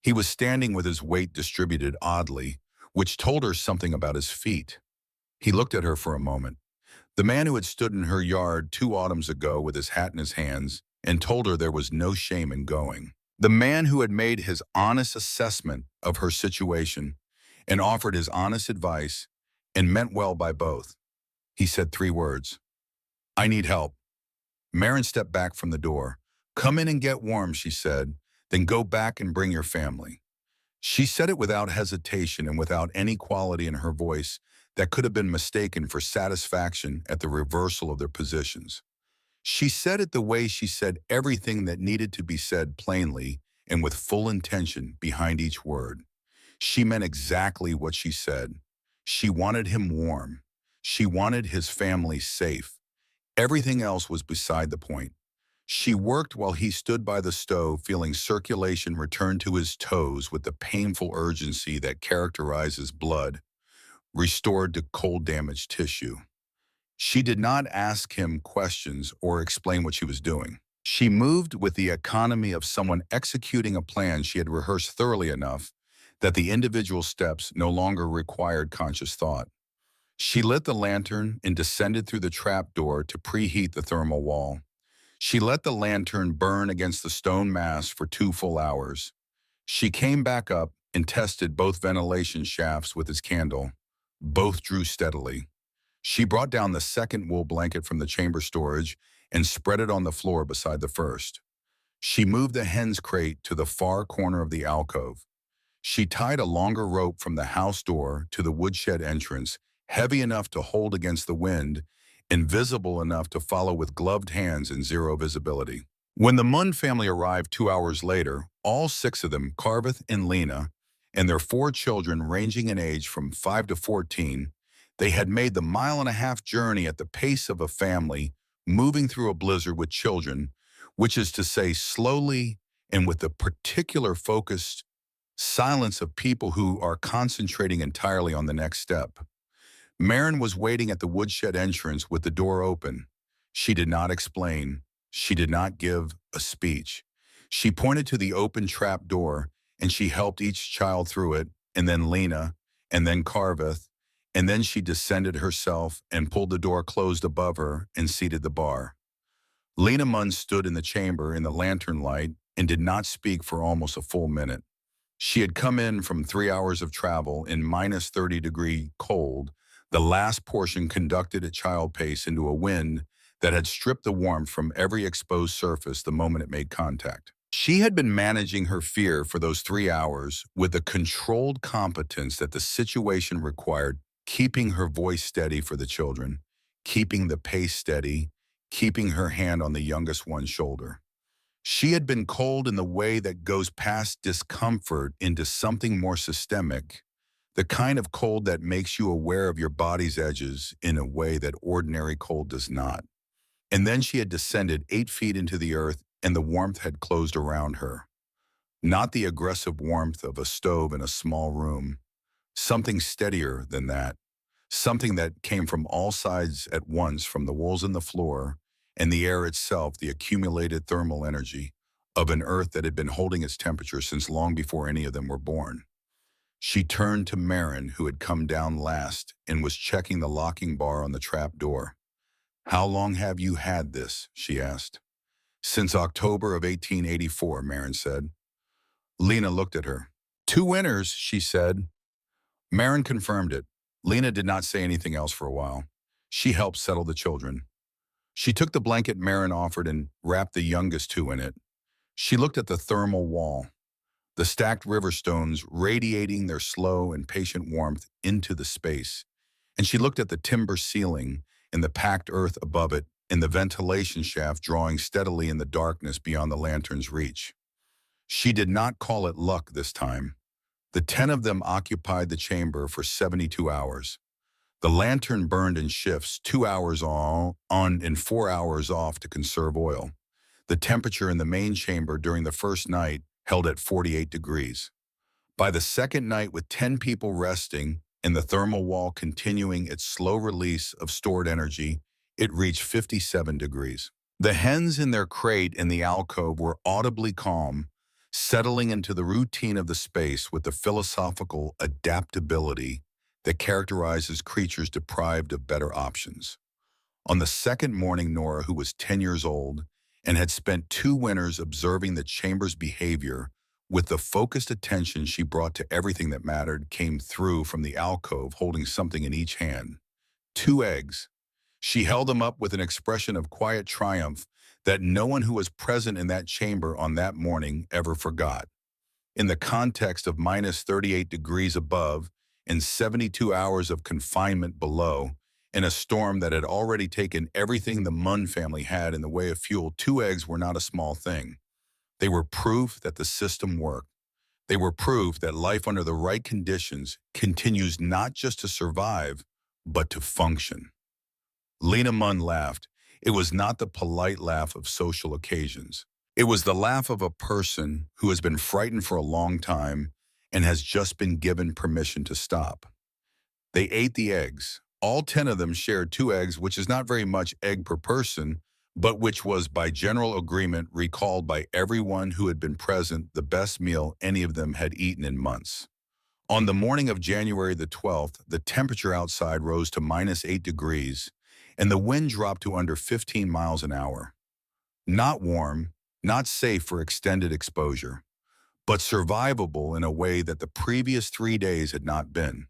He was standing with his weight distributed oddly, which told her something about his feet. He looked at her for a moment. The man who had stood in her yard 2 autumns ago with his hat in his hands and told her there was no shame in going. The man who had made his honest assessment of her situation and offered his honest advice and meant well by both. He said 3 words. "I need help." Marin stepped back from the door. "Come in and get warm," she said, "then go back and bring your family." She said it without hesitation and without any quality in her voice that could have been mistaken for satisfaction at the reversal of their positions. She said it the way she said everything that needed to be said plainly and with full intention behind each word. She meant exactly what she said. She wanted him warm. She wanted his family safe. Everything else was beside the point. She worked while he stood by the stove, feeling circulation return to his toes with the painful urgency that characterizes blood, restored to cold-damaged tissue. She did not ask him questions or explain what she was doing. She moved with the economy of someone executing a plan she had rehearsed thoroughly enough that the individual steps no longer required conscious thought. She lit the lantern and descended through the trap door to preheat the thermal wall. She let the lantern burn against the stone mass for 2 full hours. She came back up and tested both ventilation shafts with his candle. Both drew steadily. She brought down the second wool blanket from the chamber storage and spread it on the floor beside the first. She moved the hen's crate to the far corner of the alcove. She tied a longer rope from the house door to the woodshed entrance, heavy enough to hold against the wind, invisible enough to follow with gloved hands in zero visibility. When the Munn family arrived 2 hours later, all 6 of them, Carveth and Lena, and their 4 children ranging in age from 5 to 14, they had made the mile-and-a-half journey at the pace of a family moving through a blizzard with children, which is to say slowly and with the particular focused silence of people who are concentrating entirely on the next step. Marin was waiting at the woodshed entrance with the door open. She did not explain. She did not give a speech. She pointed to the open trap door, and she helped each child through it, and then Lena, and then Carveth, and then she descended herself and pulled the door closed above her and seated the bar. Lena Munn stood in the chamber in the lantern light and did not speak for almost a full minute. She had come in from 3 hours of travel in minus 30-degree cold, the last portion conducted at child pace into a wind that had stripped the warmth from every exposed surface the moment it made contact. She had been managing her fear for those 3 hours with the controlled competence that the situation required, keeping her voice steady for the children, keeping the pace steady, keeping her hand on the youngest one's shoulder. She had been cold in the way that goes past discomfort into something more systemic, the kind of cold that makes you aware of your body's edges in a way that ordinary cold does not. And then she had descended 8 feet into the earth, and the warmth had closed around her. Not the aggressive warmth of a stove in a small room, something steadier than that, something that came from all sides at once, from the walls and the floor, and the air itself, the accumulated thermal energy of an earth that had been holding its temperature since long before any of them were born. She turned to Marin, who had come down last and was checking the locking bar on the trap door. "How long have you had this?" she asked. "Since October of 1884, Marin said. Lena looked at her. "2 winters, she said. Marin confirmed it. Lena did not say anything else for a while. She helped settle the children. She took the blanket Marin offered and wrapped the youngest 2 in it. She looked at the thermal wall, the stacked river stones radiating their slow and patient warmth into the space, and she looked at the timber ceiling and the packed earth above it and the ventilation shaft drawing steadily in the darkness beyond the lantern's reach. She did not call it luck this time. The 10 of them occupied the chamber for 72 hours. The lantern burned in shifts, 2 hours on and 4 hours off to conserve oil. The temperature in the main chamber during the first night held at 48 degrees. By the second night, with 10 people resting and the thermal wall continuing its slow release of stored energy, it reached 57 degrees. The hens in their crate in the alcove were audibly calm, settling into the routine of the space with the philosophical adaptability that characterizes creatures deprived of better options. On the second morning, Nora, who was 10 years old and had spent 2 winters observing the chamber's behavior with the focused attention she brought to everything that mattered, came through from the alcove holding something in each hand. 2 eggs. She held them up with an expression of quiet triumph that no one who was present in that chamber on that morning ever forgot. In the context of minus 38 degrees above and 72 hours of confinement below, in a storm that had already taken everything the Munn family had in the way of fuel, 2 eggs were not a small thing. They were proof that the system worked. They were proof that life under the right conditions continues not just to survive, but to function. Lena Munn laughed. It was not the polite laugh of social occasions. It was the laugh of a person who has been frightened for a long time and has just been given permission to stop. They ate the eggs. All 10 of them shared 2 eggs, which is not very much egg per person, but which was by general agreement recalled by everyone who had been present the best meal any of them had eaten in months. On the morning of January the 12th, the temperature outside rose to -8 degrees, and the wind dropped to under 15 miles an hour. Not warm, not safe for extended exposure, but survivable in a way that the previous 3 days had not been.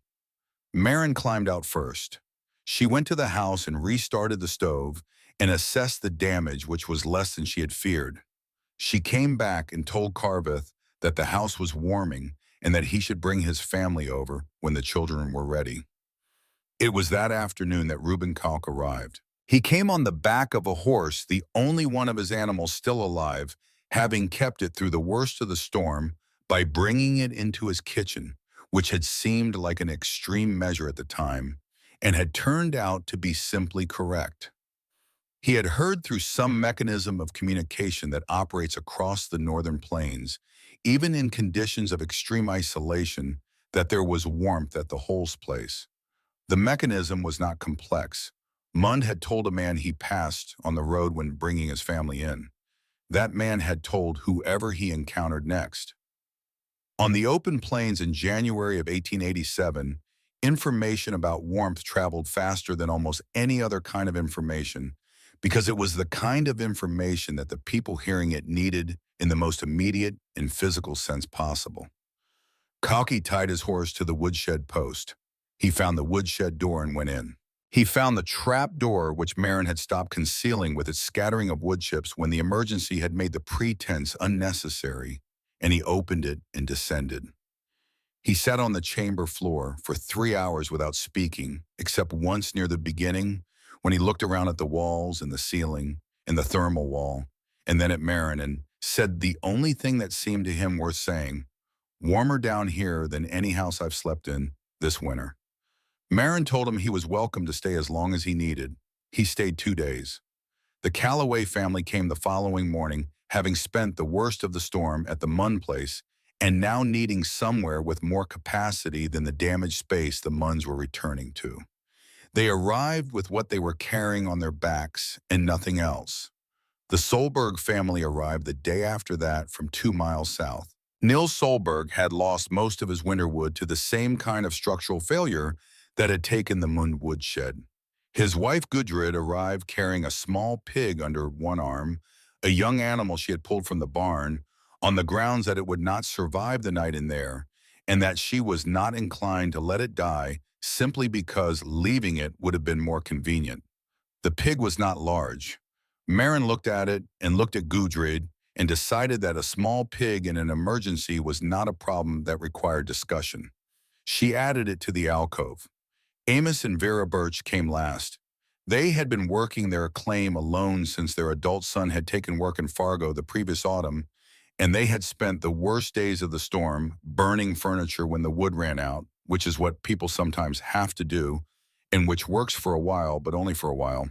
Marin climbed out first. She went to the house and restarted the stove and assessed the damage, which was less than she had feared. She came back and told Carveth that the house was warming and that he should bring his family over when the children were ready. It was that afternoon that Reuben Kalk arrived. He came on the back of a horse, the only one of his animals still alive, having kept it through the worst of the storm by bringing it into his kitchen, which had seemed like an extreme measure at the time, and had turned out to be simply correct. He had heard through some mechanism of communication that operates across the northern plains, even in conditions of extreme isolation, that there was warmth at the Holes place. The mechanism was not complex. Mund had told a man he passed on the road when bringing his family in. That man had told whoever he encountered next. On the open plains in January of 1887, information about warmth traveled faster than almost any other kind of information, because it was the kind of information that the people hearing it needed in the most immediate and physical sense possible. Kalki tied his horse to the woodshed post. He found the woodshed door and went in. He found the trap door which Marin had stopped concealing with its scattering of wood chips when the emergency had made the pretense unnecessary, and he opened it and descended. He sat on the chamber floor for 3 hours without speaking, except once near the beginning, when he looked around at the walls and the ceiling and the thermal wall, and then at Marin, and said the only thing that seemed to him worth saying, "Warmer down here than any house I've slept in this winter." Marin told him he was welcome to stay as long as he needed. He stayed 2 days. The Calloway family came the following morning, having spent the worst of the storm at the Munn place, and now needing somewhere with more capacity than the damaged space the Munns were returning to. They arrived with what they were carrying on their backs and nothing else. The Solberg family arrived the day after that from 2 miles south. Nils Solberg had lost most of his winter wood to the same kind of structural failure that had taken the Munn woodshed. His wife Gudrid arrived carrying a small pig under one arm, a young animal she had pulled from the barn, on the grounds that it would not survive the night in there, and that she was not inclined to let it die simply because leaving it would have been more convenient. The pig was not large. Marin looked at it and looked at Gudrid and decided that a small pig in an emergency was not a problem that required discussion. She added it to the alcove. Amos and Vera Birch came last. They had been working their claim alone since their adult son had taken work in Fargo the previous autumn, and they had spent the worst days of the storm burning furniture when the wood ran out, which is what people sometimes have to do, and which works for a while, but only for a while.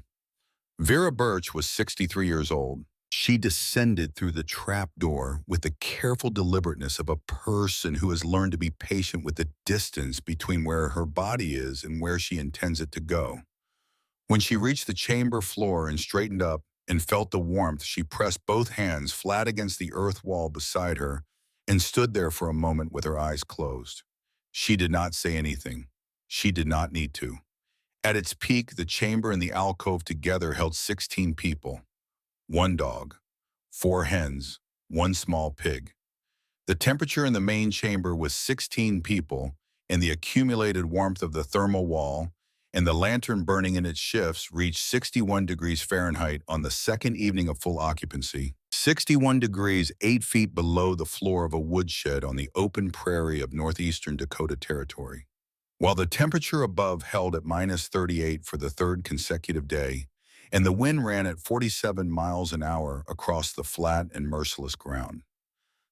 Vera Birch was 63 years old. She descended through the trap door with the careful deliberateness of a person who has learned to be patient with the distance between where her body is and where she intends it to go. When she reached the chamber floor and straightened up and felt the warmth, she pressed both hands flat against the earth wall beside her and stood there for a moment with her eyes closed. She did not say anything. She did not need to. At its peak, the chamber and the alcove together held 16 people. 1 dog, 4 hens, 1 small pig. The temperature in the main chamber was 16 people, and the accumulated warmth of the thermal wall and the lantern burning in its shifts reached 61 degrees Fahrenheit on the second evening of full occupancy. 61 degrees, 8 feet below the floor of a woodshed on the open prairie of northeastern Dakota Territory. While the temperature above held at -38 for the third consecutive day, and the wind ran at 47 miles an hour across the flat and merciless ground.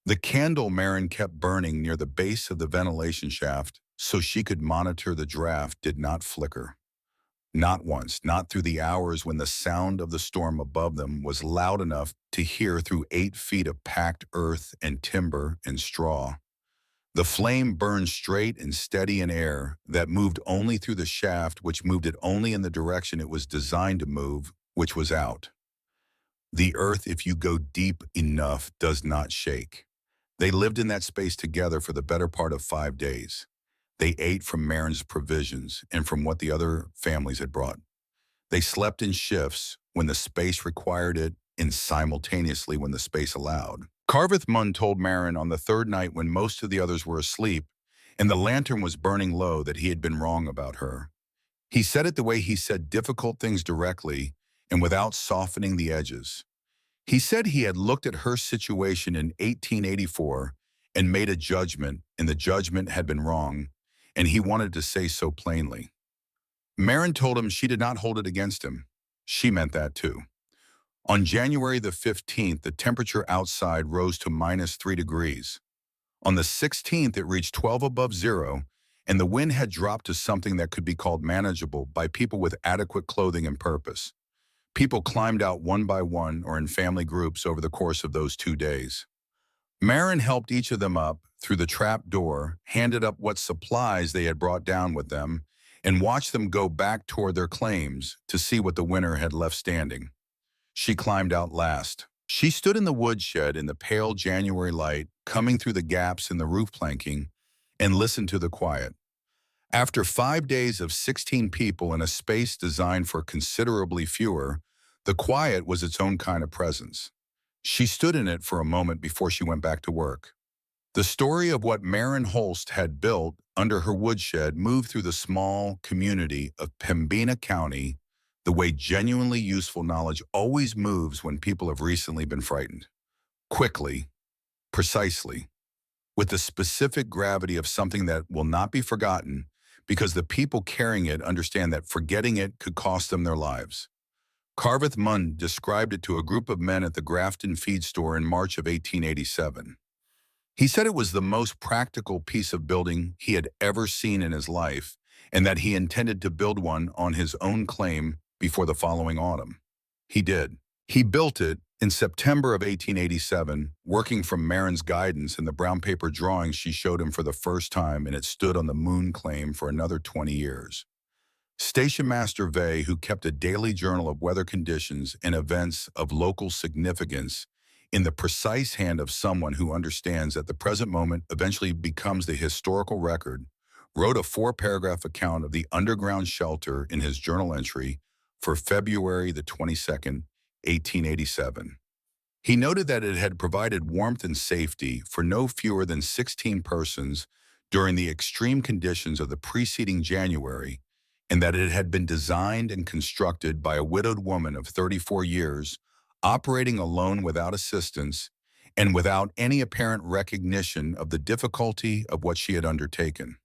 The candle Marin kept burning near the base of the ventilation shaft so she could monitor the draft did not flicker. Not once, not through the hours when the sound of the storm above them was loud enough to hear through 8 feet of packed earth and timber and straw. The flame burned straight and steady in air that moved only through the shaft, which moved it only in the direction it was designed to move, which was out. The earth, if you go deep enough, does not shake. They lived in that space together for the better part of 5 days. They ate from Marin's provisions and from what the other families had brought. They slept in shifts when the space required it and simultaneously when the space allowed. Carveth Munn told Marin on the third night when most of the others were asleep and the lantern was burning low that he had been wrong about her. He said it the way he said difficult things directly and without softening the edges. He said he had looked at her situation in 1884 and made a judgment, and the judgment had been wrong, and he wanted to say so plainly. Marin told him she did not hold it against him. She meant that too. On January the 15th, the temperature outside rose to -3 degrees. On the 16th, it reached 12 above zero, and the wind had dropped to something that could be called manageable by people with adequate clothing and purpose. People climbed out one by one or in family groups over the course of those 2 days. Marin helped each of them up through the trap door, handed up what supplies they had brought down with them, and watched them go back toward their claims to see what the winter had left standing. She climbed out last. She stood in the woodshed in the pale January light coming through the gaps in the roof planking and listened to the quiet. After 5 days of 16 people in a space designed for considerably fewer, the quiet was its own kind of presence. She stood in it for a moment before she went back to work. The story of what Marin Holst had built under her woodshed moved through the small community of Pembina County the way genuinely useful knowledge always moves when people have recently been frightened. Quickly, precisely, with the specific gravity of something that will not be forgotten because the people carrying it understand that forgetting it could cost them their lives. Carveth Munn described it to a group of men at the Grafton feed store in March of 1887. He said it was the most practical piece of building he had ever seen in his life and that he intended to build one on his own claim before the following autumn. He did. He built it in September of 1887, working from Marin's guidance and the brown paper drawings she showed him for the first time, and it stood on the moon claim for another 20 years. Station Master Vey, who kept a daily journal of weather conditions and events of local significance in the precise hand of someone who understands that the present moment eventually becomes the historical record, wrote a 4-paragraph account of the underground shelter in his journal entry for February the 22nd, 1887. He noted that it had provided warmth and safety for no fewer than 16 persons during the extreme conditions of the preceding January, and that it had been designed and constructed by a widowed woman of 34 years, operating alone without assistance and without any apparent recognition of the difficulty of what she had undertaken.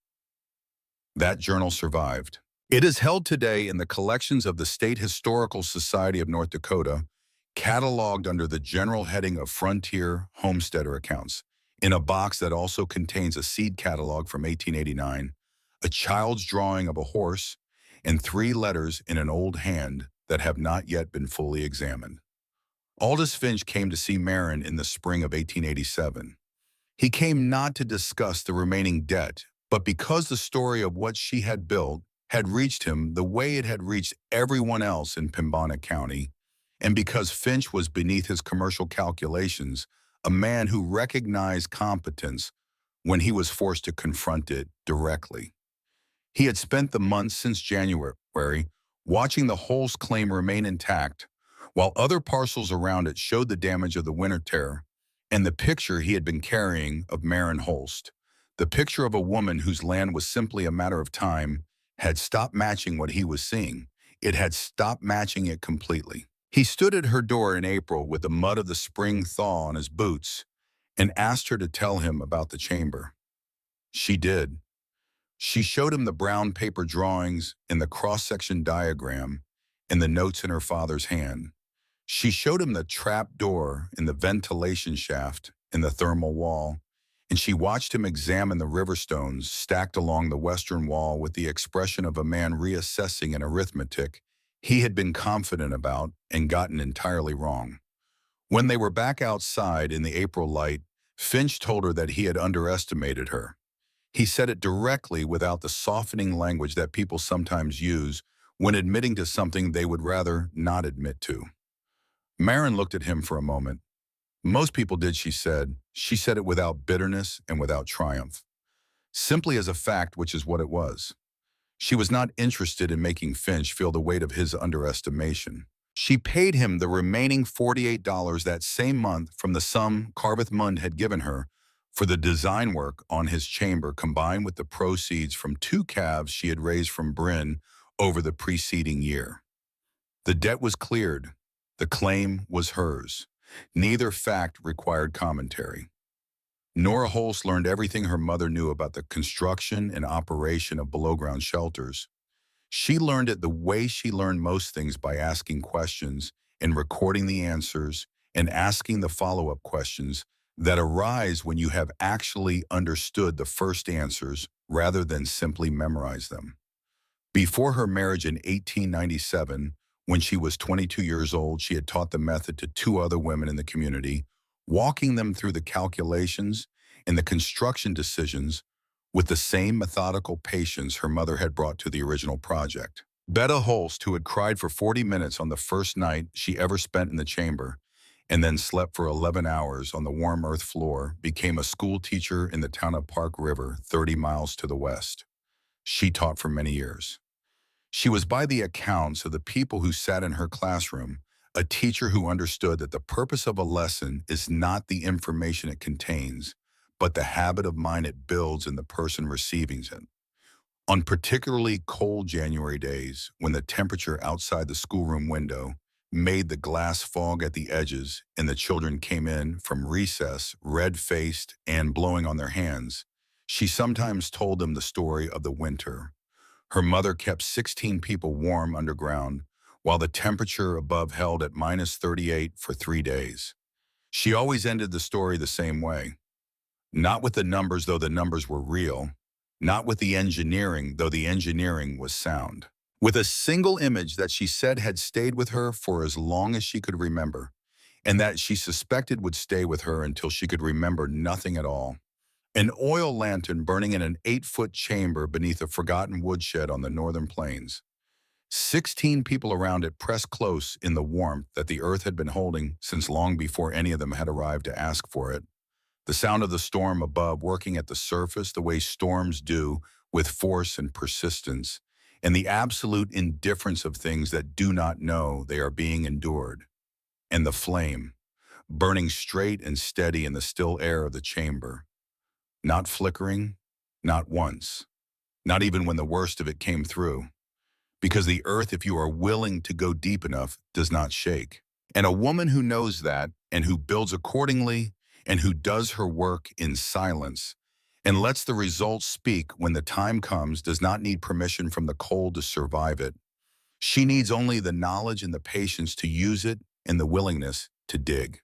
That journal survived. It is held today in the collections of the State Historical Society of North Dakota, cataloged under the general heading of Frontier Homesteader Accounts, in a box that also contains a seed catalog from 1889, a child's drawing of a horse, and 3 letters in an old hand that have not yet been fully examined. Aldous Finch came to see Marin in the spring of 1887. He came not to discuss the remaining debt, but because the story of what she had built had reached him the way it had reached everyone else in Pembina County, and because Finch was beneath his commercial calculations, a man who recognized competence when he was forced to confront it directly. He had spent the months since January watching the Holst claim remain intact, while other parcels around it showed the damage of the winter terror, and the picture he had been carrying of Marin Holst, the picture of a woman whose land was simply a matter of time, had stopped matching what he was seeing. It had stopped matching it completely. He stood at her door in April with the mud of the spring thaw on his boots and asked her to tell him about the chamber. She did. She showed him the brown paper drawings and the cross-section diagram and the notes in her father's hand. She showed him the trap door and the ventilation shaft and the thermal wall, and she watched him examine the river stones stacked along the western wall with the expression of a man reassessing an arithmetic he had been confident about and gotten entirely wrong. When they were back outside in the April light, Finch told her that he had underestimated her. He said it directly without the softening language that people sometimes use when admitting to something they would rather not admit to. Marin looked at him for a moment. Most people did, she said. She said it without bitterness and without triumph. Simply as a fact, which is what it was. She was not interested in making Finch feel the weight of his underestimation. She paid him the remaining $48 that same month from the sum Carveth Mund had given her for the design work on his chamber, combined with the proceeds from 2 calves she had raised from Bryn over the preceding year. The debt was cleared. The claim was hers. Neither fact required commentary. Nora Holst learned everything her mother knew about the construction and operation of below-ground shelters. She learned it the way she learned most things, by asking questions and recording the answers and asking the follow-up questions that arise when you have actually understood the first answers rather than simply memorize them. Before her marriage in 1897, when she was 22 years old, she had taught the method to 2 other women in the community, walking them through the calculations and the construction decisions with the same methodical patience her mother had brought to the original project. Betta Holst, who had cried for 40 minutes on the first night she ever spent in the chamber, and then slept for 11 hours on the warm earth floor, became a school teacher in the town of Park River, 30 miles to the west. She taught for many years. She was, by the accounts of the people who sat in her classroom, a teacher who understood that the purpose of a lesson is not the information it contains, but the habit of mind it builds in the person receiving it. On particularly cold January days, when the temperature outside the schoolroom window made the glass fog at the edges and the children came in from recess red-faced and blowing on their hands, she sometimes told them the story of the winter. Her mother kept 16 people warm underground, while the temperature above held at -38 for 3 days. She always ended the story the same way. Not with the numbers, though the numbers were real. Not with the engineering, though the engineering was sound. With a single image that she said had stayed with her for as long as she could remember, and that she suspected would stay with her until she could remember nothing at all. An oil lantern burning in an 8-foot chamber beneath a forgotten woodshed on the northern plains. 16 people around it pressed close in the warmth that the earth had been holding since long before any of them had arrived to ask for it. The sound of the storm above working at the surface the way storms do, with force and persistence, and the absolute indifference of things that do not know they are being endured. And the flame, burning straight and steady in the still air of the chamber. Not flickering, not once, not even when the worst of it came through. Because the earth, if you are willing to go deep enough, does not shake. And a woman who knows that, and who builds accordingly, and who does her work in silence, and lets the results speak when the time comes, does not need permission from the cold to survive it. She needs only the knowledge and the patience to use it, and the willingness to dig.